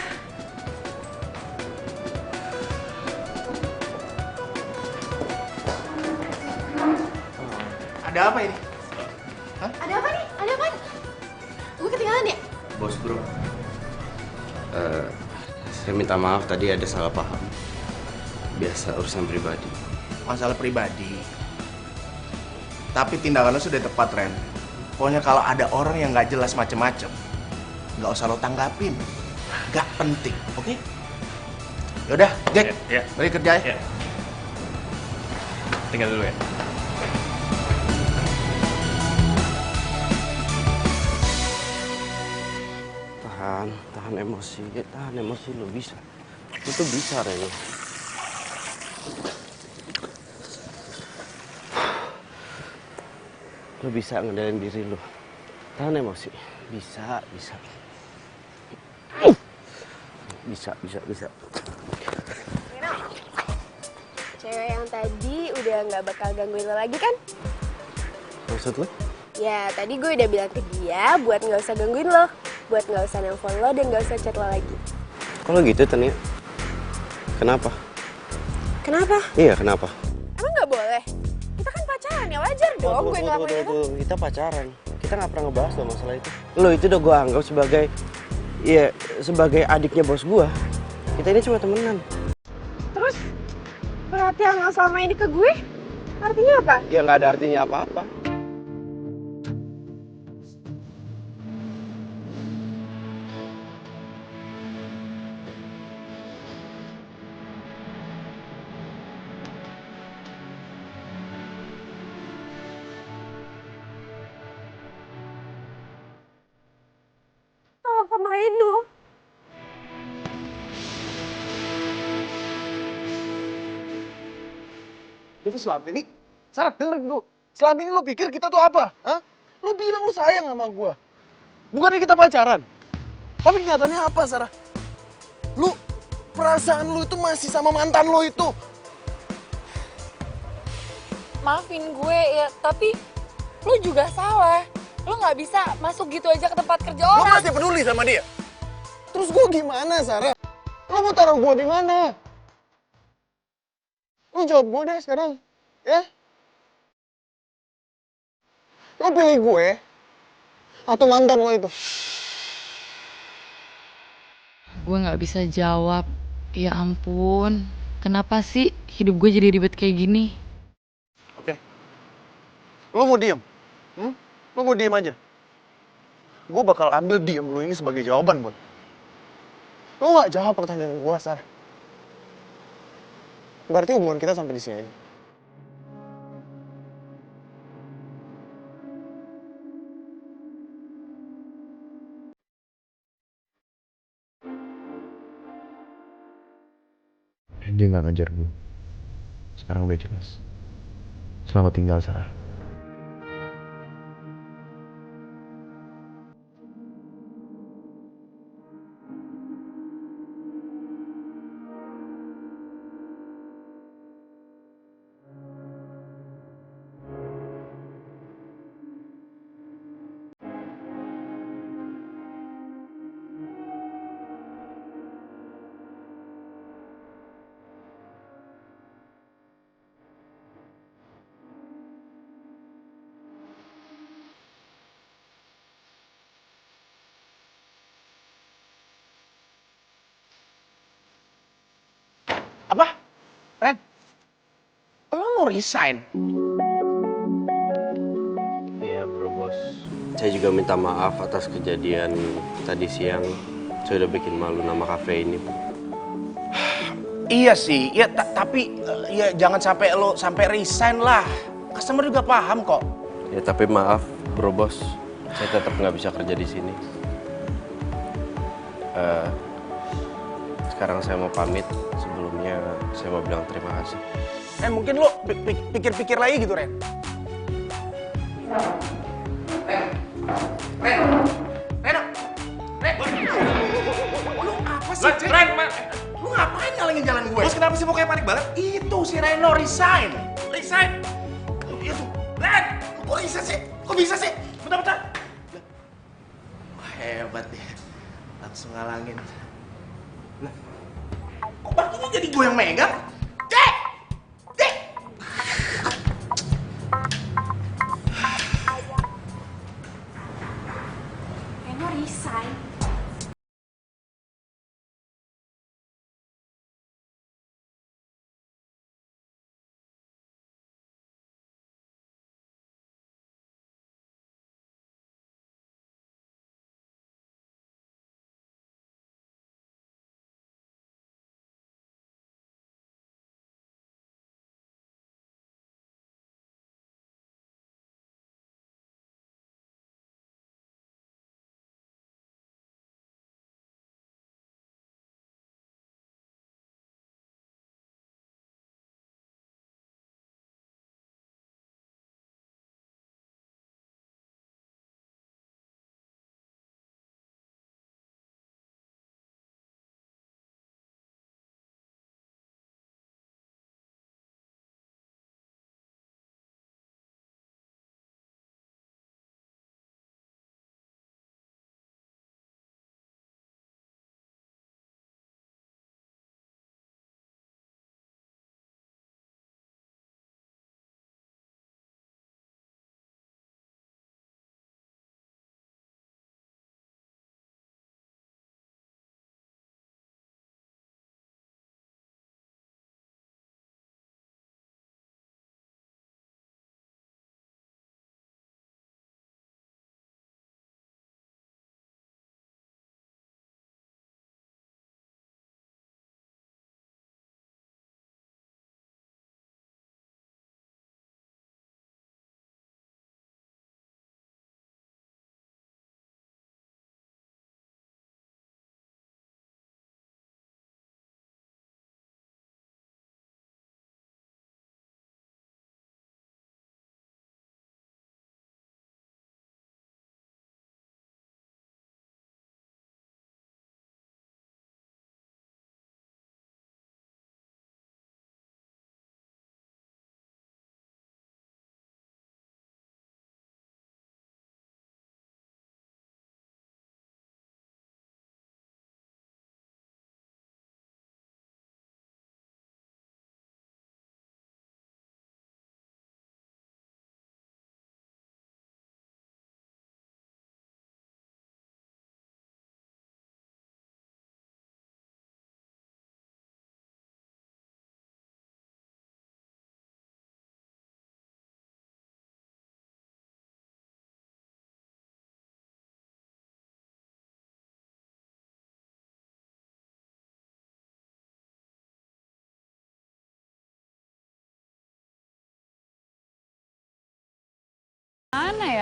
Ada apa ini? Hah? Ada apa nih? Ada apa? Gue ketinggalan ya? Bos, bro. Saya minta maaf tadi ada salah paham. Biasa urusan pribadi. Masalah pribadi. Tapi tindakan lo sudah tepat, Ren. Pokoknya kalau ada orang yang nggak jelas macem-macem, nggak usah lo tanggapin. Nggak penting, oke? Yaudah, Jack, balik kerja ya. Tinggal dulu ya. Tahan emosi lo bisa. Lo tuh bisa, Reno. Lo bisa ngendalin diri lo. Tahan emosi. Bisa. Bisa. Cewek yang tadi udah nggak bakal gangguin lo lagi kan? Maksud lo? Ya, tadi gue udah bilang ke dia buat nggak usah gangguin lo. Buat nggak usah nelfon lo dan nggak usah chat lo lagi. Kalau gitu, Tania. Kenapa? Kenapa? Iya, kenapa? Emang nggak boleh? Kita kan pacaran ya, wajar dong gue ngelakuin itu. Kita pacaran. Kita nggak pernah ngebahas loh masalah itu. Lo itu udah gue anggap sebagai adiknya bos gue. Kita ini cuma temenan. Terus perhatian lo selama ini ke gue artinya apa? Ya nggak ada artinya apa-apa. Sama Reno. Itu selama ini, Sarah denger dulu. Selama ini lo pikir kita tuh apa? Hah? Lo bilang lo sayang sama gue. Bukannya kita pacaran. Tapi kenyataannya apa, Sarah? Lo perasaan lu itu masih sama mantan lu itu. Maafin gue ya, tapi lu juga salah. Lu nggak bisa masuk gitu aja ke tempat kerja Lu orang. masih peduli sama dia. Terus gue gimana, Sarah? Lu mau taruh gue di mana? Lu jawab gue deh sekarang, ya? Lu pilih gue atau mantan lo itu? Gue nggak bisa jawab. Ya ampun, kenapa sih hidup gue jadi ribet kayak gini? Oke. Lu mau diem? Lu mau diem aja? Gue bakal ambil diem lu ini sebagai jawaban buat. Lu gak jawab pertanyaan gue, Sarah. Berarti hubungan kita sampai di sini aja. Dia nggak ngejar gue. Sekarang udah jelas. Selamat tinggal, Sarah. Apa? Ren? Lo mau resign? Iya bro bos. Saya juga minta maaf atas kejadian tadi siang. Saya udah bikin malu nama kafe ini. Iya sih, ya tapi ya jangan sampai lo sampai resign lah. Customer juga paham kok. Ya tapi maaf bro bos. Saya tetap nggak bisa kerja di sini. Sekarang saya mau pamit. Sebelumnya saya mau bilang terima kasih. Mungkin lo pikir-pikir lagi gitu, Ren. Lu apa sih, Cek? Lu ngapain ngalangin jalan gue? Bos, kenapa sih mukanya panik banget? Itu si Reno resign. Resign? Itu. Ren, kok bisa sih? Kok bisa sih? Bentar. Wah, hebat ya. Langsung ngalangin. Lah, kok bakinya jadi gue yang megang? Cek! Reno resign.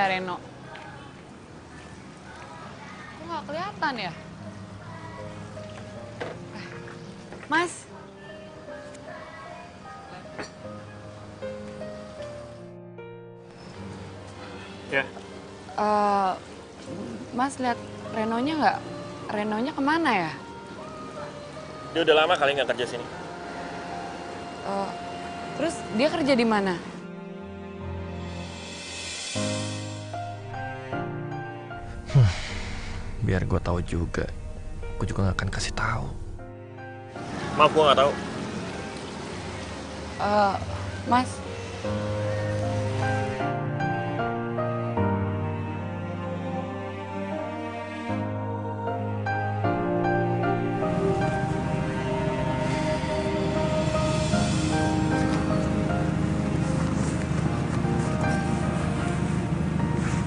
ya Reno? Kok nggak kelihatan ya? Mas. Ya. Mas lihat Renonya nggak? Renonya kemana ya? Dia udah lama kali nggak kerja sini. Terus dia kerja di mana? Biar gue tahu juga, gue juga nggak akan kasih tahu. Maaf, gue nggak tahu. Mas.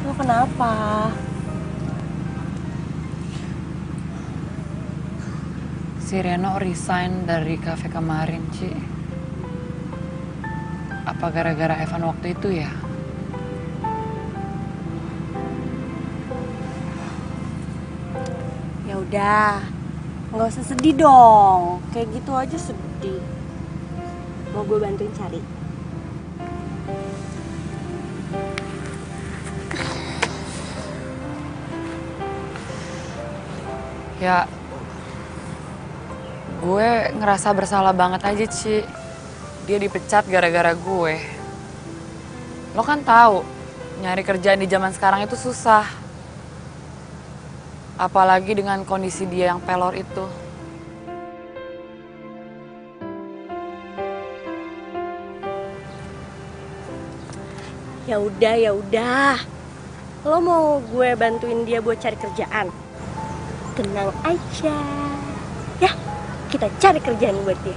Lo kenapa? Si Reno resign dari kafe kemarin, Ci. Apa gara-gara Evan waktu itu ya? Ya udah, nggak usah sedih dong. Kayak gitu aja sedih. Mau gue bantuin cari? Ya, gue ngerasa bersalah banget aja, Ci. Dia dipecat gara-gara gue. Lo kan tahu, nyari kerjaan di zaman sekarang itu susah. Apalagi dengan kondisi dia yang pelor itu. Ya udah. Lo mau gue bantuin dia buat cari kerjaan? Tenang aja. Ya, kita cari kerjaan buat dia.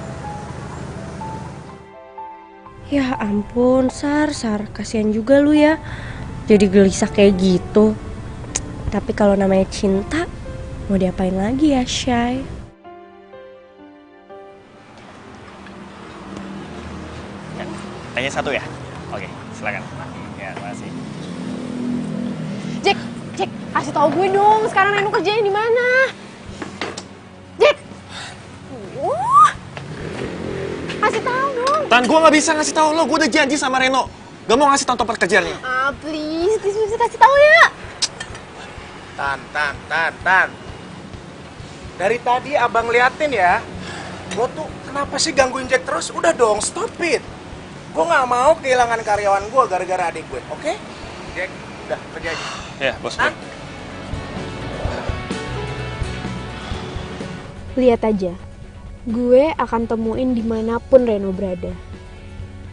Ya ampun, Sar, kasihan juga lu ya. Jadi gelisah kayak gitu. Tapi kalau namanya cinta, mau diapain lagi ya, Shay? Tanya satu ya? Oke, silakan. Ya, terima kasih. Jack, kasih tau gue dong, sekarang Reno kerjanya di mana? Jack! Kasih tahu dong. Tan, gue nggak bisa ngasih tahu lo. Gue udah janji sama Reno. Gak mau ngasih tahu tempat kerjaannya. Please kasih tahu ya. Tan. Dari tadi abang liatin ya. Gue tuh kenapa sih gangguin Jack terus? Udah dong, stop it. Gue nggak mau kehilangan karyawan gue gara-gara adik gue, oke? Jack, udah kerja aja. Ya, bos. Lihat aja, gue akan temuin dimanapun Reno berada.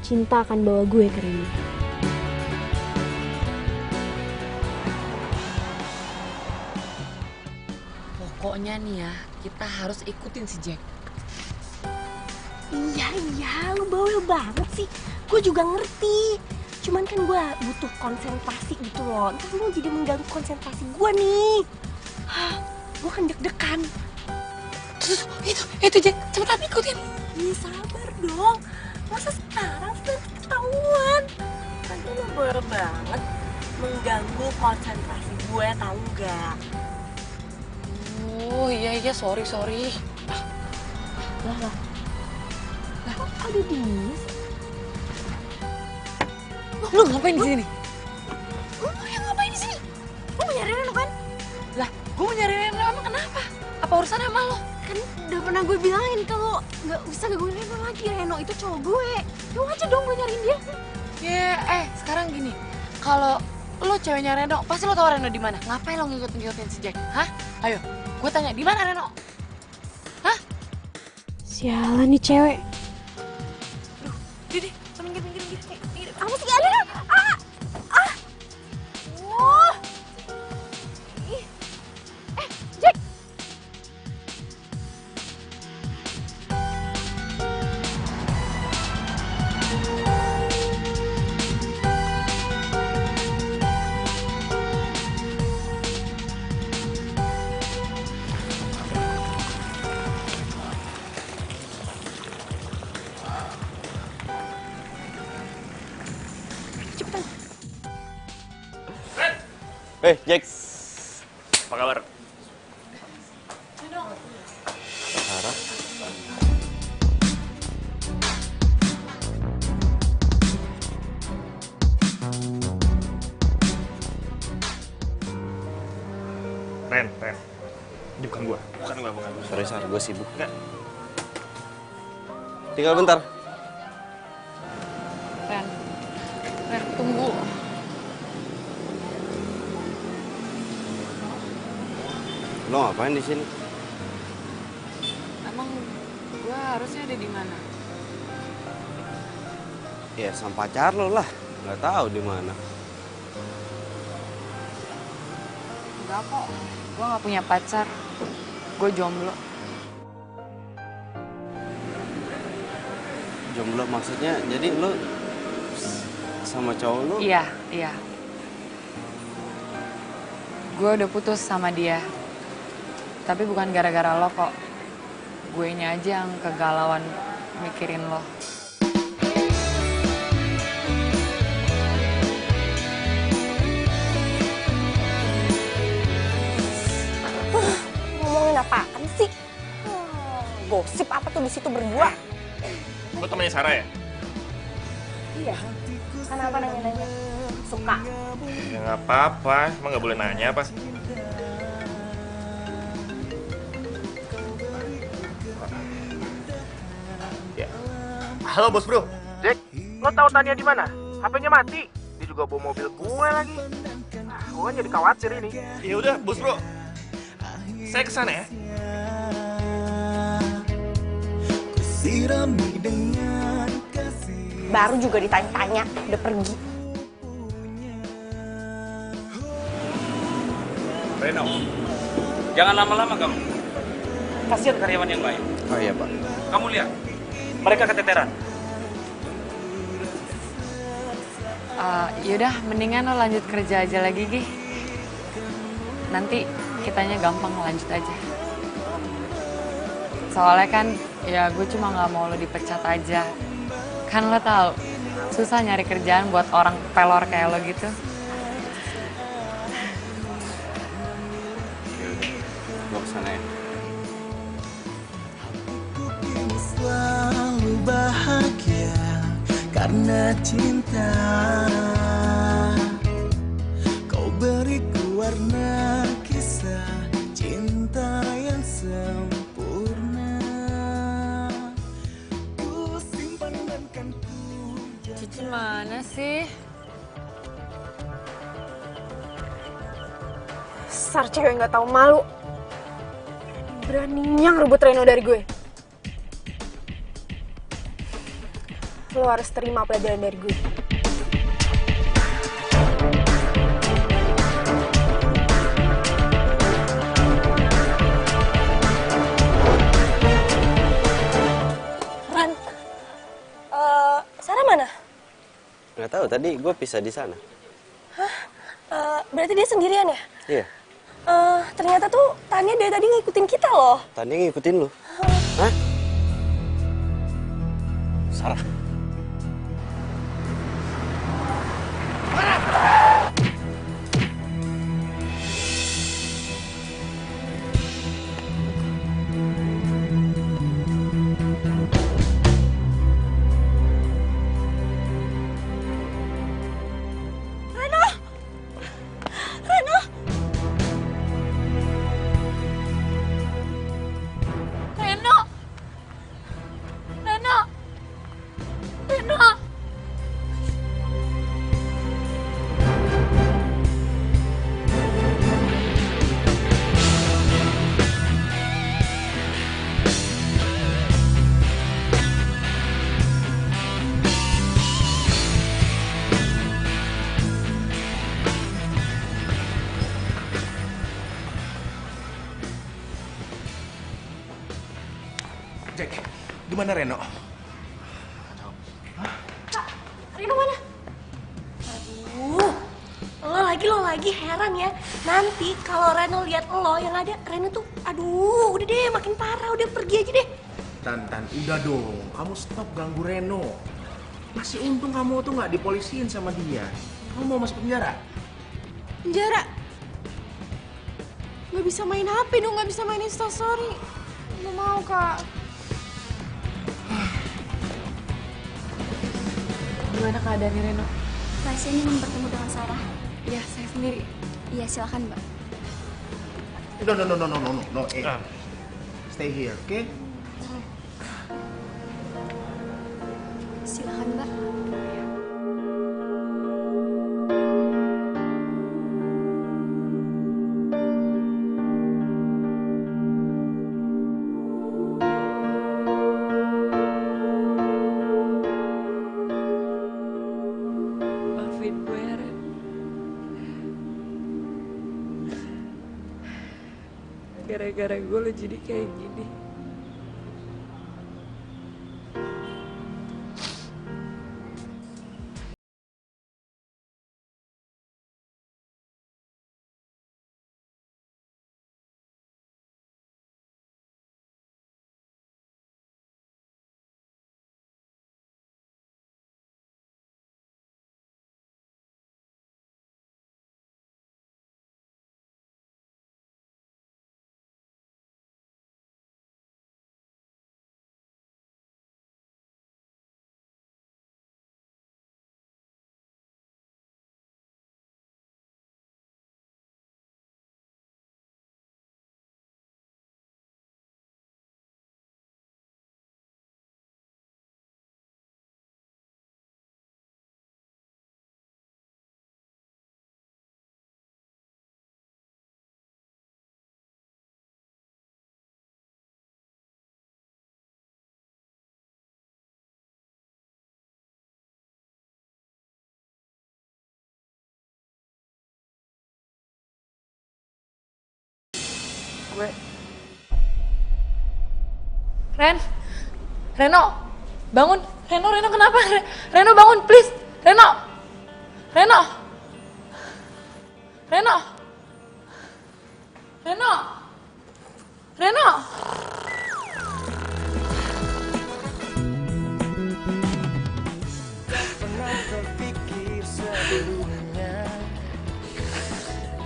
Cinta akan bawa gue ke Reno. Pokoknya nih ya, kita harus ikutin si Jack. Iya, lu bawel banget sih. Gue juga ngerti. Cuman kan gue butuh konsentrasi gitu loh. Ntar lu jadi mengganggu konsentrasi gue nih. Gue kan deg-degan. Terus, itu Jack, cepetan ikutin. Iya, sabar dong. Masa sekarang sudah ketahuan? Kan lu bawel banget. Mengganggu konsentrasi gue, tau nggak? Oh iya, sorry. Lah. Kok ada dia? Lu ngapain di sini? Lu yang ngapain di sini? Lu mau nyari Reno kan? Lah, gue mau nyari Reno, emang kenapa? Apa urusannya sama lo? Kan udah pernah gue bilangin kalau nggak bisa gangguin Reno lagi. Reno itu cowok gue. Lu aja dong gue nyariin dia. Ya, sekarang gini. Kalau lo ceweknya Reno, pasti lo tau Reno di mana. Ngapain lo ngikutin si Jack? Hah? Ayo, gue tanya, di mana Reno? Hah? Sialan nih cewek. Didi, minggir. Apa sih kalian? Wah. Jack. Hey, Jack. Apa kabar? Sarah. Ren. Ini bukan gua. Bukan. Sorry, Sar, gue sibuk. Enggak. Tinggal bentar. Ren, tunggu. Lo ngapain di sini? Emang gue harusnya ada di mana? Ya, sama pacar lo lah. Nggak tahu di mana. Enggak kok, gue nggak punya pacar. Gue jomblo. Jomblo maksudnya, jadi lo sama cowok lo? Iya. Gue udah putus sama dia. Tapi bukan gara-gara lo kok. Guenya aja yang kegalauan mikirin lo. Ngomongin apaan sih? Gosip apa tuh di situ berdua? Lo temennya Sarah ya? Iya. Kenapa nanya-nanya? Suka? Ya nggak apa-apa, emang nggak boleh nanya apa? Ya. Halo bos bro. Jack, lo tahu Tania di mana? HP-nya mati. Dia juga bawa mobil gue lagi. Gue jadi khawatir ini. Ya udah bos bro, saya kesana ya. Sirami dengan kasih. Baru juga ditanya-tanya, udah pergi. Reno, jangan lama-lama kamu. Kasihan karyawan yang baik. Oh iya, Pak. Kamu lihat, mereka keteteran. Yaudah, mendingan lo lanjut kerja aja lagi, Gi. Nanti kitanya gampang lanjut aja. Soalnya kan, ya gue cuma nggak mau lo dipecat aja. Kan lo tahu, susah nyari kerjaan buat orang pelor kayak lo gitu. Gue kesana ya. Selalu bahagia karena cinta. Kau beriku warna kisah cinta yang sempurna. Ku simpan dan kan ku Cici mana sih? Dasar cewek nggak tahu malu. Beraninya ngerebut Reno dari gue. Lo harus terima pelajaran dari gue. Ran, Sarah mana? Nggak tahu, tadi gue pisah di sana. Berarti dia sendirian ya? Iya. Ternyata tuh Tania dari tadi ngikutin kita loh. Tania ngikutin lu. Hah? Sarah. Jack, gimana Reno? Reno mana? Aduh, lo lagi heran ya. Nanti kalau Reno lihat lo yang ada Reno tuh, aduh, udah deh makin parah, udah pergi aja deh. Tan, udah dong. Kamu stop ganggu Reno. Masih untung kamu tuh nggak dipolisiin sama dia. Kamu mau masuk penjara? Penjara? Nggak bisa main HP dong, nggak bisa main Instastory. Nggak mau, Kak. Gimana keadaannya Reno? Pasien ingin bertemu dengan Sarah. Iya, saya sendiri. Iya, silakan, Mbak. No. Stay here, oke? Silakan, Mbak. Maafin gue ya, Ren. Gara-gara gue lo jadi kayak gini. Gue. Reno, bangun. Reno kenapa? Reno bangun, please. Reno. Pernah terpikir sebelumnya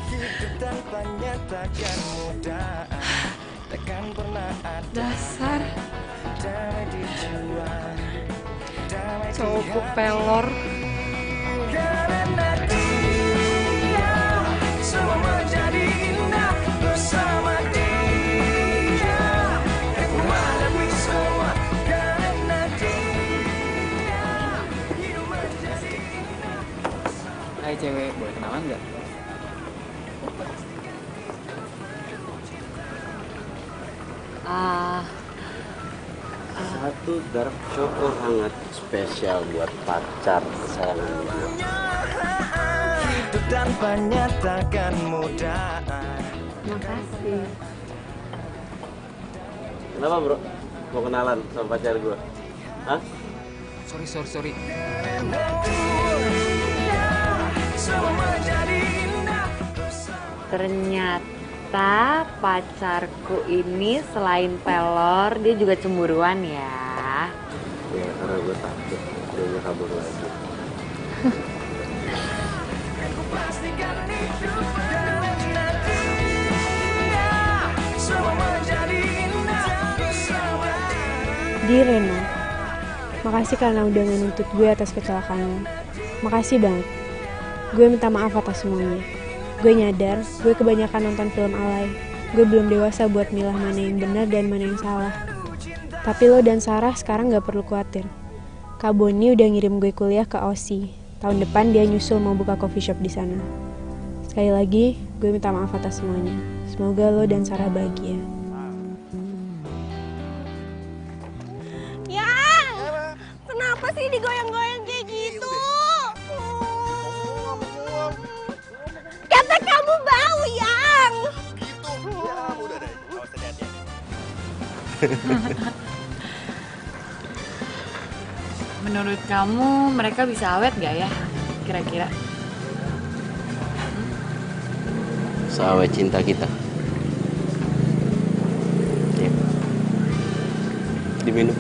hidup tanpanya takkan mudah, takkan pernah ada Dasar damai di jiwa, damai di cowok pelor. karena dia semua menjadi indah bersama dia. Aku menghadapi semua karena dia hidup menjadi indah. Hai cewek, boleh kenalan nggak? Satu dark choco hangat spesial buat pacar kesayangan gue. Hidup tanpanya takkan mudah. Makasih. Kenapa bro? Mau kenalan sama pacar gue? Hah? Sorry. Semua menjadi indah bersama. Ternyata pacarku ini selain pelor, dia juga cemburuan ya. Ya karena gue takut dia kabur lagi. Aku pastikan hidup karena dia semua menjadi indah bersama. Di Reno, makasih karena udah ngenuntut gue atas kecelakaan lo. Makasih banget. Gue minta maaf atas semuanya. Gue nyadar, gue kebanyakan nonton film alay. Gue belum dewasa buat milah mana yang benar dan mana yang salah. Tapi lo dan Sarah sekarang gak perlu khawatir. Kak Boni udah ngirim gue kuliah ke Aussie. Tahun depan dia nyusul mau buka coffee shop di sana. Sekali lagi, gue minta maaf atas semuanya. Semoga lo dan Sarah bahagia. Yang, kenapa sih digoyang-goyang kayak gitu? Kata kamu bau, Yang. Menurut kamu mereka bisa awet gak ya? Kira-kira? Seawet cinta kita. Ya. Diminum.